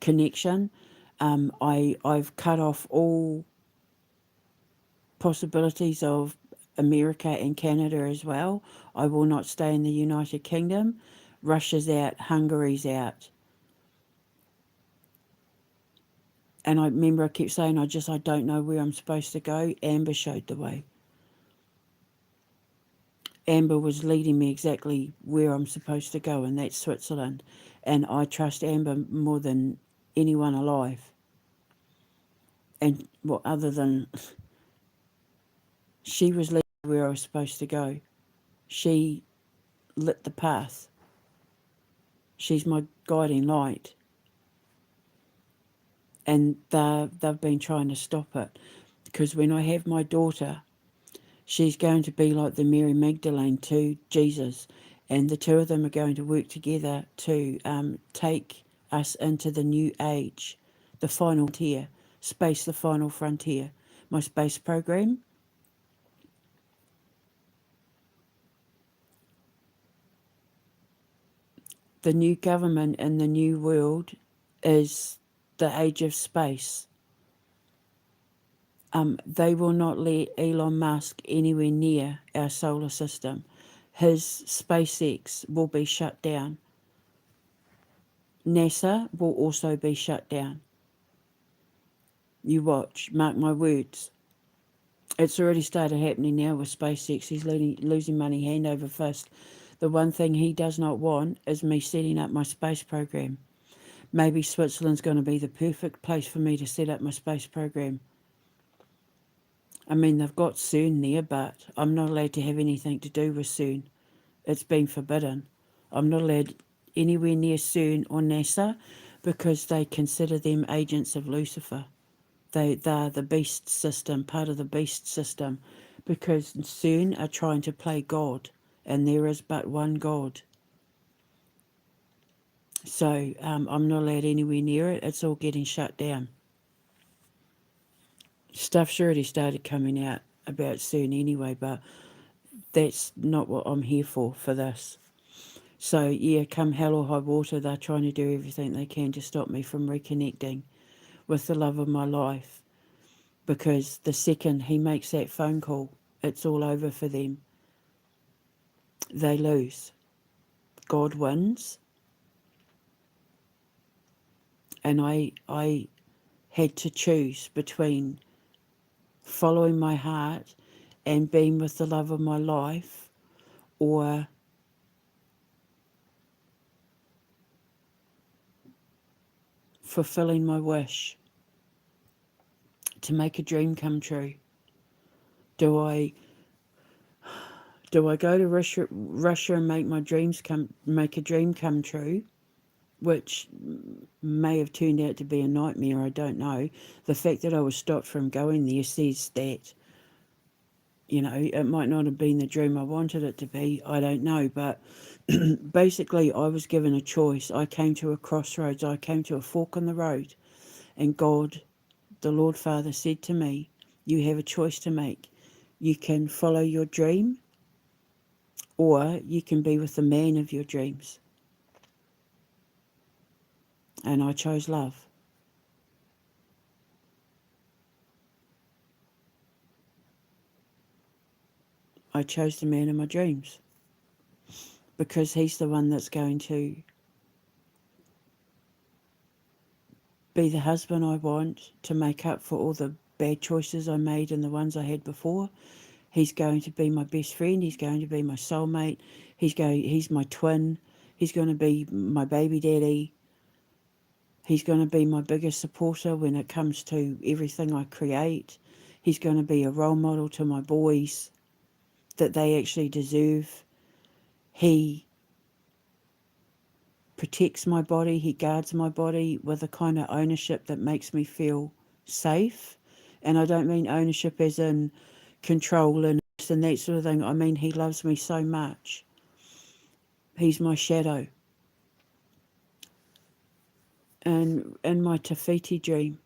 connection. I've cut off all possibilities of America and Canada as well. I will not stay in the United Kingdom. Russia's out. Hungary's out. And I remember I kept saying, I don't know where I'm supposed to go. Amber showed the way. Amber was leading me exactly where I'm supposed to go, and that's Switzerland. And I trust Amber more than anyone alive. And well, other than she was leading where I was supposed to go. She lit the path. She's my guiding light. And they've been trying to stop it. Because when I have my daughter, she's going to be like the Mary Magdalene to Jesus. And the two of them are going to work together to take us into the new age, the final frontier, space, the final frontier. My space program. The new government in the new world is the age of space. They will not let Elon Musk anywhere near our solar system. His SpaceX will be shut down. NASA will also be shut down. You watch, mark my words. It's already started happening now with SpaceX. He's losing money hand over fist. The one thing he does not want is me setting up my space program. Maybe Switzerland's going to be the perfect place for me to set up my space program. I mean, they've got CERN there, but I'm not allowed to have anything to do with CERN. It's been forbidden. I'm not allowed anywhere near CERN or NASA because they consider them agents of Lucifer. They're the beast system, part of the beast system, because CERN are trying to play God, and there is but one God. So I'm not allowed anywhere near it. It's all getting shut down. Stuff's already started coming out about CERN anyway, but that's not what I'm here for this. So yeah, come hell or high water, they're trying to do everything they can to stop me from reconnecting with the love of my life. Because the second he makes that phone call, it's all over for them. They lose. God wins. And I had to choose between following my heart and being with the love of my life, or fulfilling my wish to make a dream come true. Do I go to Russia and make a dream come true, which may have turned out to be a nightmare, I don't know. The fact that I was stopped from going there says that, it might not have been the dream I wanted it to be, I don't know, but basically I was given a choice. I came to a crossroads, I came to a fork in the road, and God, the Lord Father, said to me, you have a choice to make. You can follow your dream, or you can be with the man of your dreams. And I chose love. I chose the man of my dreams. Because he's the one that's going to be the husband I want, to make up for all the bad choices I made and the ones I had before. He's going to be my best friend. He's going to be my soulmate. He's my twin. He's going to be my baby daddy. He's going to be my biggest supporter when it comes to everything I create. He's going to be a role model to my boys that they actually deserve. He protects my body. He guards my body with a kind of ownership that makes me feel safe. And I don't mean ownership as in control and that sort of thing. I mean, he loves me so much. He's my shadow. And in my Te Fiti dream,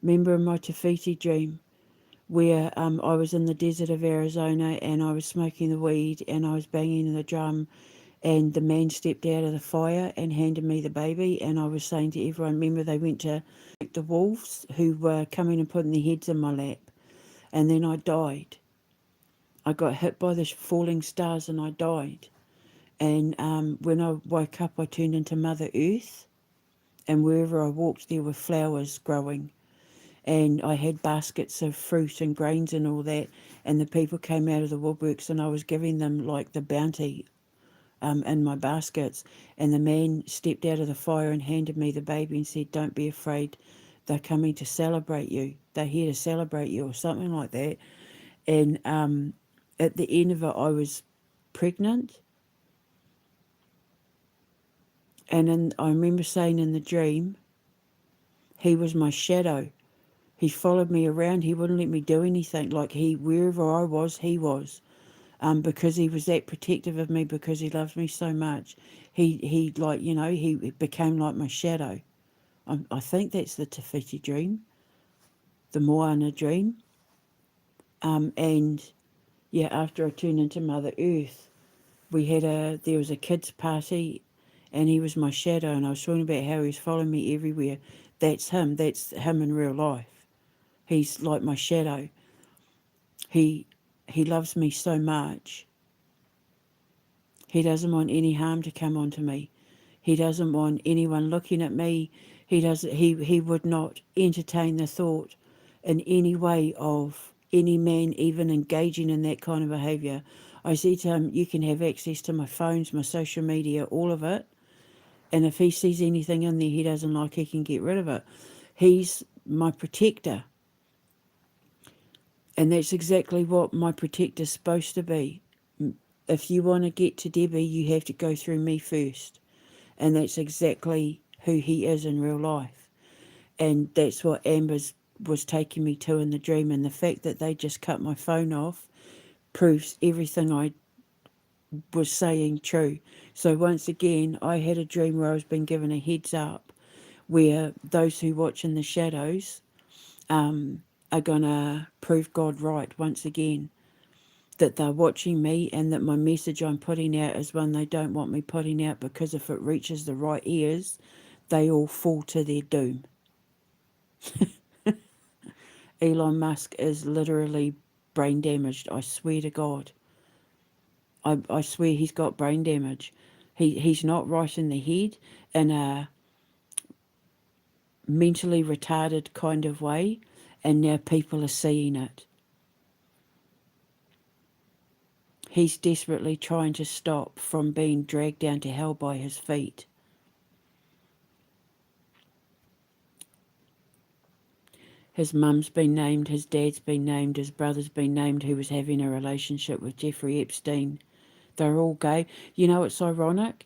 remember in my Te Fiti dream, where I was in the desert of Arizona and I was smoking the weed and I was banging the drum, and the man stepped out of the fire and handed me the baby, and I was saying to everyone, remember they went to the wolves who were coming and putting their heads in my lap, and then I died. I got hit by the falling stars and I died. And when I woke up, I turned into Mother Earth, and wherever I walked, there were flowers growing. And I had baskets of fruit and grains and all that, and the people came out of the woodworks, and I was giving them like the bounty in my baskets. And the man stepped out of the fire and handed me the baby and said, don't be afraid, they're coming to celebrate you. They're here to celebrate you, or something like that. And at the end of it, I was pregnant. And I remember saying in the dream, he was my shadow. He followed me around. He wouldn't let me do anything. Like wherever I was, he was. Because he was that protective of me, because he loved me so much. He he became like my shadow. I think that's the Te Whiti dream, the Moana dream. And yeah, after I turned into Mother Earth, there was a kids' party, and he was my shadow, and I was talking about how he was following me everywhere. That's him in real life. He's like my shadow. He loves me so much. He doesn't want any harm to come onto me. He doesn't want anyone looking at me. He would not entertain the thought in any way of any man even engaging in that kind of behaviour. I said to him, you can have access to my phones, my social media, all of it. And if he sees anything in there he doesn't like, he can get rid of it. He's my protector. And that's exactly what my protector's supposed to be. If you want to get to Debbie, you have to go through me first. And that's exactly who he is in real life. And that's what Amber's was taking me to in the dream. And the fact that they just cut my phone off proves everything I was saying true. So once again, I had a dream where I was being given a heads up, where those who watch in the shadows are going to prove God right once again. That they're watching me, and that my message I'm putting out is one they don't want me putting out, because if it reaches the right ears, they all fall to their doom. Elon Musk is literally brain damaged. I swear to God. I swear he's got brain damage. He's not right in the head in a mentally retarded kind of way, and now people are seeing it. He's desperately trying to stop from being dragged down to hell by his feet. His mum's been named, his dad's been named, his brother's been named, who was having a relationship with Jeffrey Epstein. They're all gay. You know, it's ironic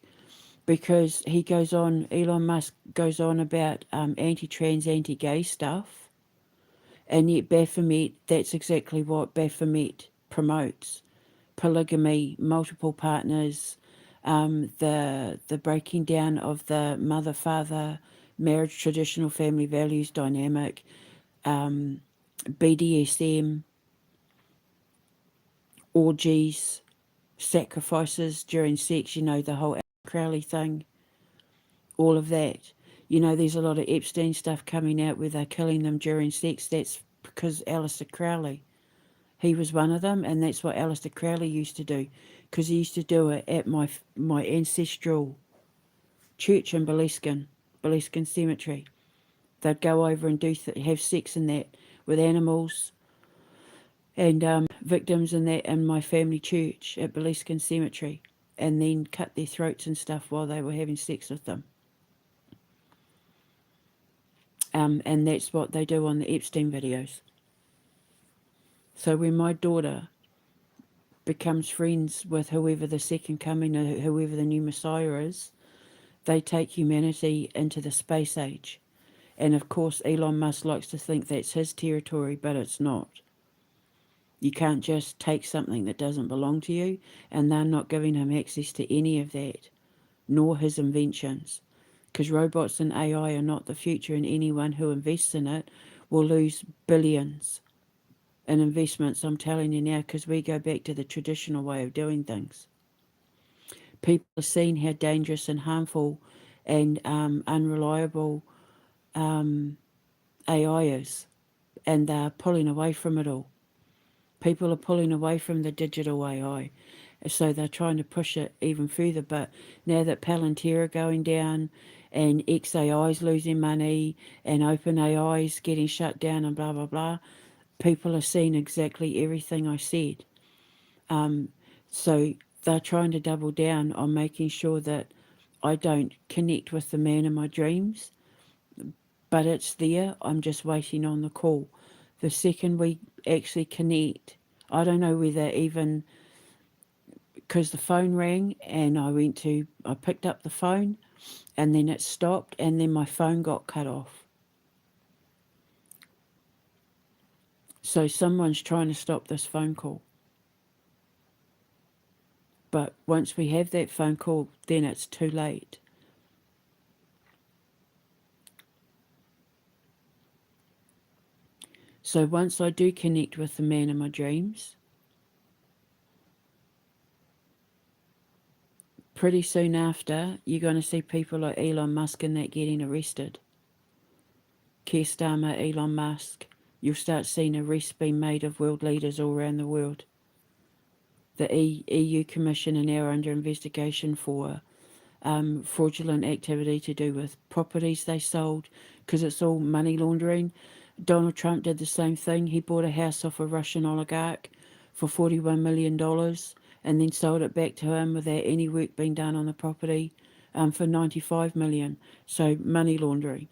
because Elon Musk goes on about anti-trans, anti-gay stuff, and yet Baphomet, that's exactly what Baphomet promotes. Polygamy, multiple partners, the breaking down of the mother-father marriage, traditional family values dynamic, BDSM, orgies, sacrifices during sex, the whole Crowley thing, all of that. There's a lot of Epstein stuff coming out where they're killing them during sex. That's because Aleister Crowley, he was one of them, and that's what Aleister Crowley used to do, because he used to do it at my ancestral church in Beliskin Cemetery. They'd go over and have sex in that with animals and victims in that in my family church at Beliskin Cemetery, and then cut their throats and stuff while they were having sex with them. And that's what they do on the Epstein videos. So when my daughter becomes friends with whoever the second coming or whoever the new Messiah is, they take humanity into the space age. And of course, Elon Musk likes to think that's his territory, but it's not. You can't just take something that doesn't belong to you, and they're not giving him access to any of that, nor his inventions. Because robots and AI are not the future, and anyone who invests in it will lose billions. in investments, I'm telling you now, because we go back to the traditional way of doing things. People are seeing how dangerous and harmful and unreliable AI is, and they're pulling away from it all. People are pulling away from the digital AI, so they're trying to push it even further. But now that Palantir are going down, and XAI is losing money, and OpenAI is getting shut down, and blah blah blah, people are seeing exactly everything I said. So they're trying to double down on making sure that I don't connect with the man in my dreams, but it's there. I'm just waiting on the call. The second we actually connect, I don't know whether even because the phone rang and I picked up the phone and then it stopped and then my phone got cut off. So someone's trying to stop this phone call. But once we have that phone call, then it's too late. So once I do connect with the man in my dreams, pretty soon after, you're going to see people like Elon Musk and that getting arrested. Keir Starmer, Elon Musk. You'll start seeing arrests being made of world leaders all around the world. The EU Commission are now under investigation for fraudulent activity to do with properties they sold, because it's all money laundering. Donald Trump did the same thing. He bought a house off a Russian oligarch for $41 million and then sold it back to him without any work being done on the property for $95 million. So money laundering.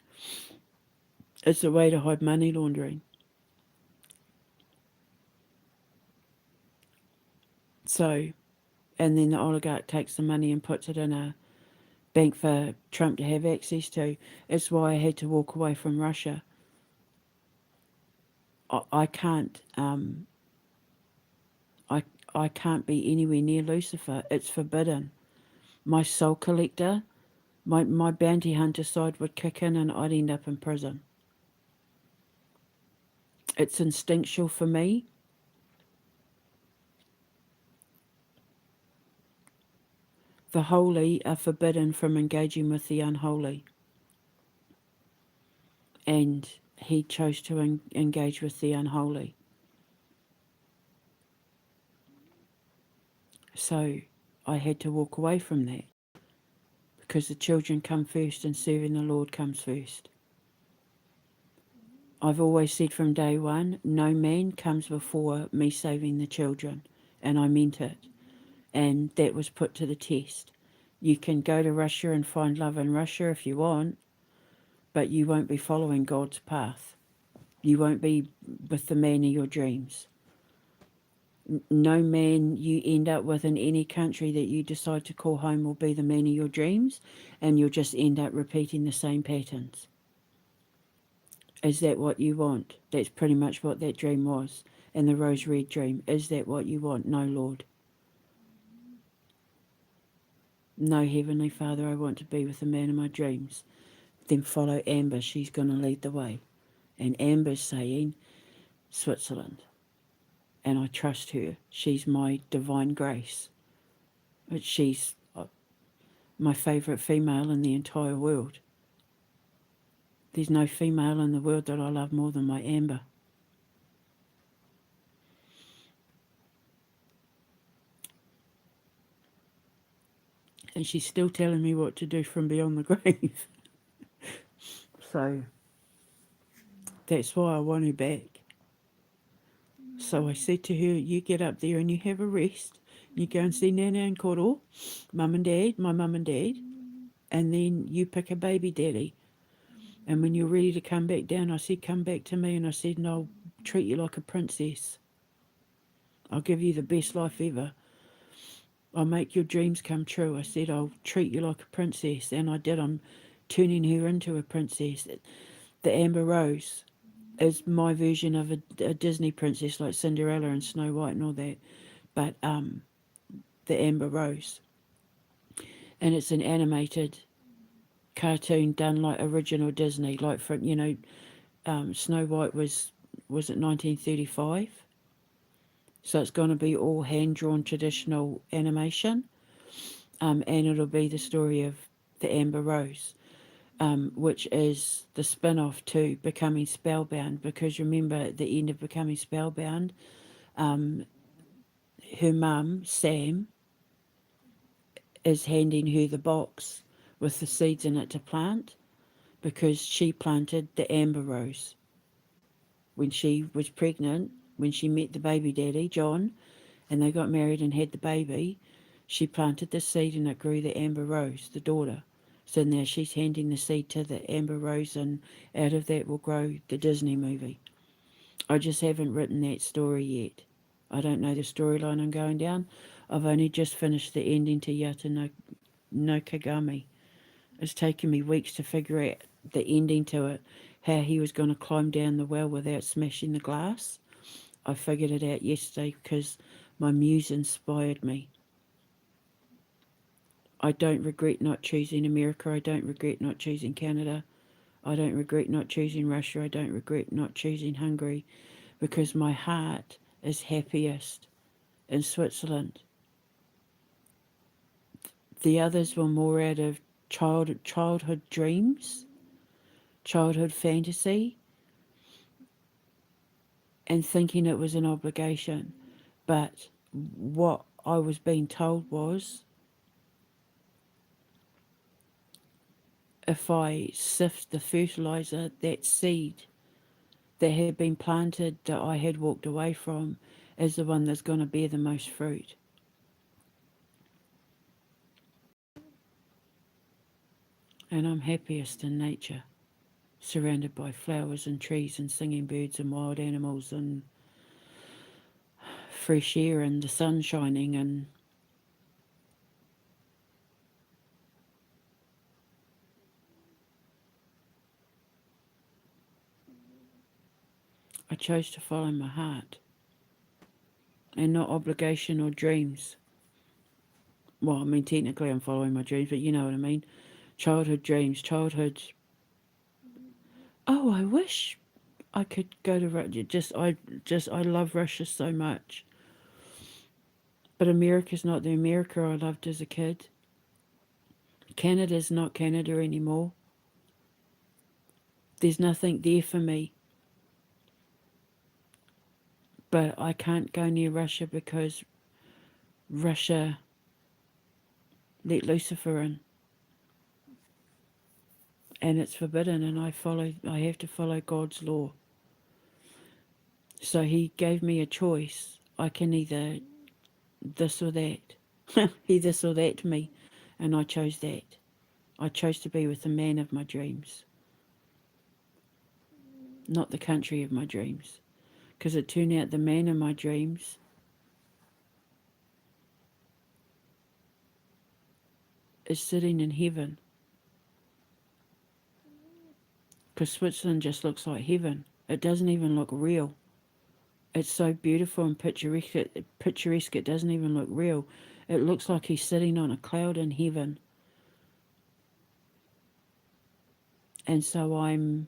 It's a way to hide money laundering. So, and then the oligarch takes the money and puts it in a bank for Trump to have access to. It's why I had to walk away from Russia. I can't I can't be anywhere near Lucifer. It's forbidden. My soul collector, my bounty hunter side would kick in and I'd end up in prison. It's instinctual for me. The holy are forbidden from engaging with the unholy. And he chose to engage with the unholy. So I had to walk away from that because the children come first and serving the Lord comes first. I've always said from day one, no man comes before me saving the children, and I meant it. And that was put to the test. You can go to Russia and find love in Russia if you want, but you won't be following God's path. You won't be with the man of your dreams. No man you end up with in any country that you decide to call home will be the man of your dreams, and you'll just end up repeating the same patterns. Is that what you want? That's pretty much what that dream was. And the rose red dream. Is that what you want? No, Lord. No, Heavenly Father, I want to be with the man of my dreams. Then follow Amber. She's going to lead the way. And Amber's saying, Switzerland. And I trust her. She's my divine grace. But she's my favourite female in the entire world. There's no female in the world that I love more than my Amber. And she's still telling me what to do from beyond the grave. So that's why I want her back. So I said to her, you get up there and you have a rest. You go and see Nana and Koro, Mum and Dad, my mum and dad, and then you pick a baby daddy. And when you're ready to come back down, I said, come back to me. And I said, and I'll treat you like a princess. I'll give you the best life ever. I'll make your dreams come true. I said, I'll treat you like a princess. And I did. I'm turning her into a princess. The Amber Rose is my version of a Disney princess like Cinderella and Snow White and all that. But the Amber Rose. And it's an animated cartoon done like original Disney. Like, for Snow White was was it 1935? So it's going to be all hand-drawn traditional animation, and it'll be the story of the Amber Rose, which is the spin-off to Becoming Spellbound, because remember at the end of Becoming Spellbound, her mum, Sam, is handing her the box with the seeds in it to plant, because she planted the Amber Rose. When she was pregnant, when she met the baby daddy, John, and they got married and had the baby, she planted the seed and it grew the Amber Rose, the daughter. So now she's handing the seed to the Amber Rose, and out of that will grow the Disney movie. I just haven't written that story yet. I don't know the storyline I'm going down. I've only just finished the ending to Yata no Kagami. It's taken me weeks to figure out the ending to it, how he was going to climb down the well without smashing the glass. I figured it out yesterday because my muse inspired me. I don't regret not choosing America. I don't regret not choosing Canada. I don't regret not choosing Russia. I don't regret not choosing Hungary, because my heart is happiest in Switzerland. The others were more out of childhood dreams, childhood fantasy, and thinking it was an obligation. But what I was being told was, if I sift the fertilizer, that seed that had been planted that I had walked away from is the one that's going to bear the most fruit. And I'm happiest in nature, surrounded by flowers and trees and singing birds and wild animals and fresh air and the sun shining. And I chose to follow my heart and not obligation or dreams. Well, I mean, technically I'm following my dreams, but you know what I mean. Childhood dreams, childhood. Oh, I wish I could go to Russia. I love Russia so much. But America's not the America I loved as a kid. Canada's not Canada anymore. There's nothing there for me. But I can't go near Russia because Russia let Lucifer in. And it's forbidden, and I have to follow God's law. So he gave me a choice. I can either this or that. He this or that me. And I chose that. I chose to be with the man of my dreams, not the country of my dreams. Because it turned out the man of my dreams is sitting in heaven. Because Switzerland just looks like heaven. It doesn't even look real. It's so beautiful and picturesque it doesn't even look real. It looks like he's sitting on a cloud in heaven. And so I'm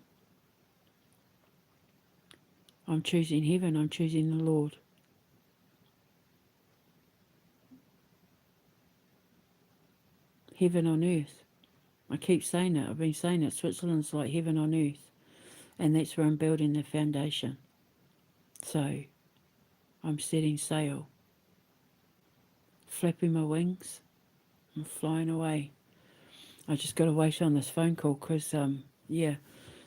choosing heaven. I'm choosing the Lord. Heaven on earth. I keep saying it. I've been saying it. Switzerland's like heaven on earth. And that's where I'm building the foundation. So I'm setting sail, flapping my wings, and flying away. I just got to wait on this phone call because, the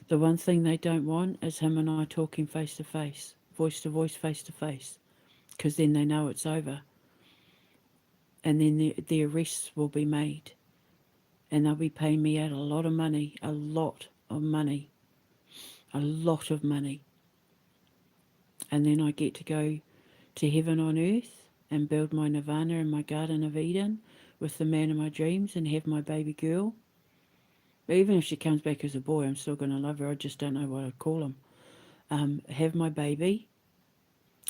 one thing they don't want is him and I talking face to face, voice to voice, face to face, because then they know it's over. And then the arrests will be made. And they'll be paying me out a lot of money, a lot of money, a lot of money. And then I get to go to heaven on earth and build my nirvana in my Garden of Eden with the man of my dreams and have my baby girl. But even if she comes back as a boy, I'm still going to love her. I just don't know what I'd call him. Have my baby,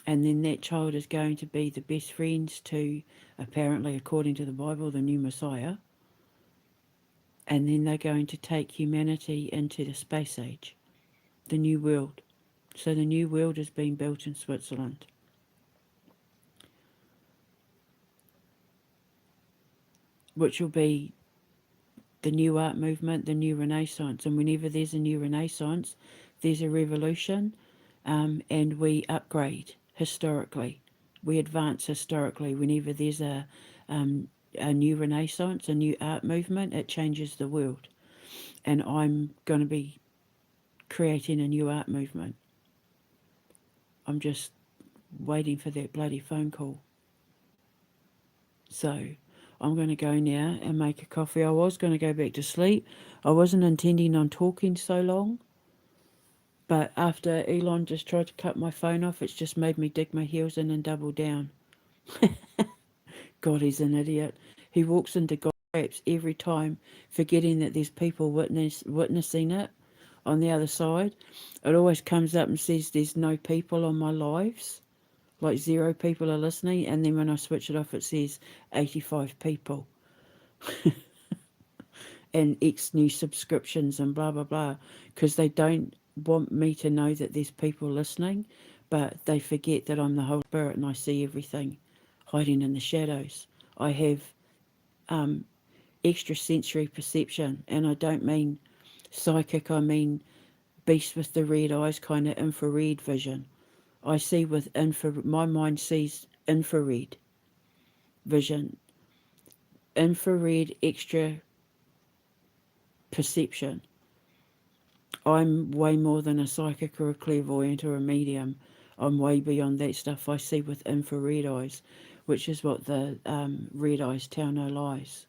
and then that child is going to be the best friends to, apparently, according to the Bible, the new Messiah. And then they're going to take humanity into the space age, the new world. So the new world is being built in Switzerland, which will be the new art movement, the new Renaissance. And whenever there's a new Renaissance, there's a revolution, and we upgrade historically. We advance historically. Whenever there's a new Renaissance, a new art movement, it changes the world. And I'm going to be creating a new art movement. I'm just waiting for that bloody phone call. So I'm going to go now and make a coffee. I was going to go back to sleep. I wasn't intending on talking so long. But after Elon just tried to cut my phone off, it's just made me dig my heels in and double down. God, he's an idiot. He walks into God's traps every time, forgetting that there's people witnessing it on the other side. It always comes up and says there's no people on my lives, like 0 people are listening. And then when I switch it off, it says 85 people. And X new subscriptions and blah, blah, blah. Because they don't want me to know that there's people listening, but they forget that I'm the Holy Spirit and I see everything hiding in the shadows. I have extrasensory perception, and I don't mean psychic, I mean beast with the red eyes, kind of infrared vision. I see with my mind sees infrared vision, infrared extra perception. I'm way more than a psychic or a clairvoyant or a medium. I'm way beyond that stuff. I see with infrared eyes, which is what the Red Eyes Tell No Lies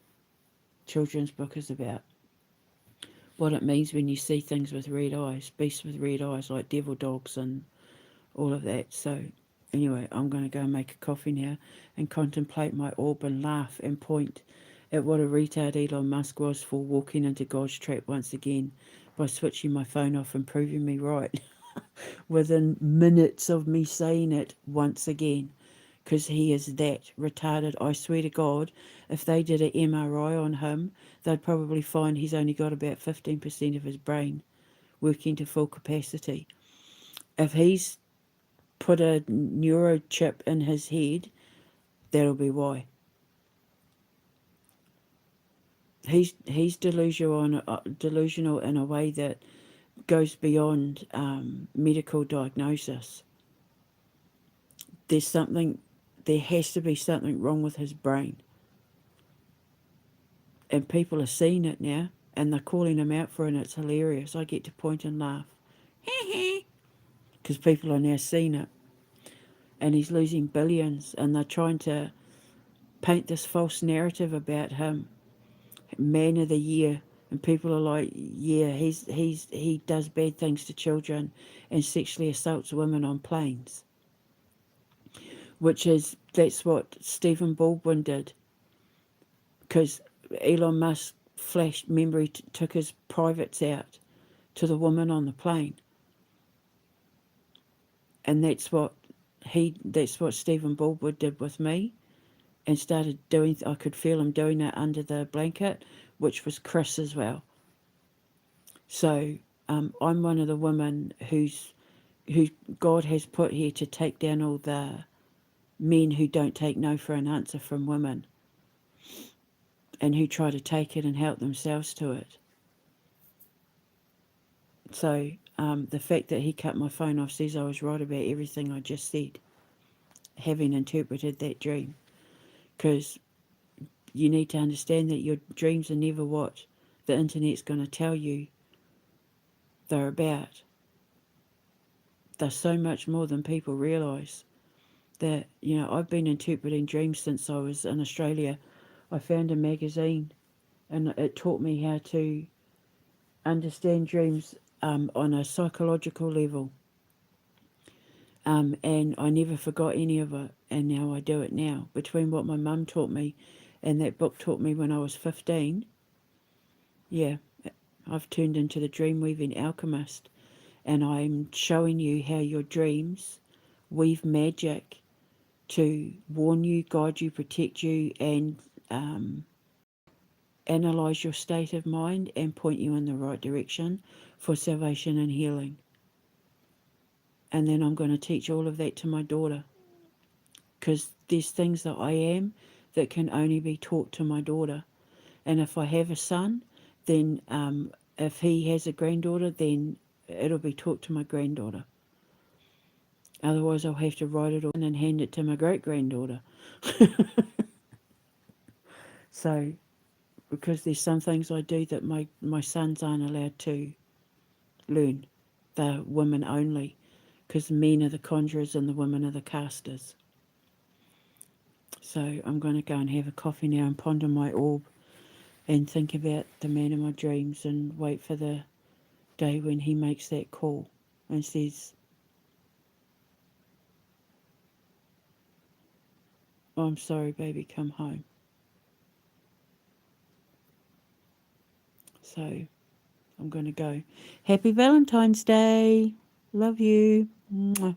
children's book is about. What it means when you see things with red eyes, beasts with red eyes like devil dogs and all of that. So anyway, I'm going to go and make a coffee now and contemplate my orb and laugh and point at what a retard Elon Musk was for walking into God's trap once again by switching my phone off and proving me right within minutes of me saying it once again, because he is that retarded. I swear to God, if they did an MRI on him, they'd probably find he's only got about 15% of his brain working to full capacity. If he's put a neurochip in his head, that'll be why. He's delusional in a way that goes beyond medical diagnosis. There has to be something wrong with his brain. And people are seeing it now, and they're calling him out for it, and it's hilarious. I get to point and laugh. Because people are now seeing it. And he's losing billions, and they're trying to paint this false narrative about him. Man of the year. And people are like, yeah, he does bad things to children and sexually assaults women on planes. That's what Stephen Baldwin did. Because Elon Musk took his privates out to the woman on the plane. And that's what Stephen Baldwin did with me, and started doing. I could feel him doing it under the blanket, which was Chris as well. So I'm one of the women who God has put here to take down all the men who don't take no for an answer from women, and who try to take it and help themselves to it. So the fact that he cut my phone off says I was right about everything I just said, having interpreted that dream. Because you need to understand that your dreams are never what the internet's going to tell you they're about. They're so much more than people realise. That, I've been interpreting dreams since I was in Australia. I found a magazine, and it taught me how to understand dreams on a psychological level. And I never forgot any of it, and now I do it now. Between what my mum taught me and that book taught me when I was 15, yeah, I've turned into the dream-weaving alchemist, and I'm showing you how your dreams weave magic to warn you, guide you, protect you, and analyse your state of mind and point you in the right direction for salvation and healing. And then I'm going to teach all of that to my daughter, because there's things that I am that can only be taught to my daughter. And if I have a son, then if he has a granddaughter, then it'll be taught to my granddaughter. Otherwise, I'll have to write it all and hand it to my great-granddaughter. So, because there's some things I do that my sons aren't allowed to learn. They're women only, because the men are the conjurers and the women are the casters. So I'm going to go and have a coffee now and ponder my orb and think about the man of my dreams and wait for the day when he makes that call and says, oh, I'm sorry, baby, come home. So I'm going to go. Happy Valentine's Day. Love you. Mwah.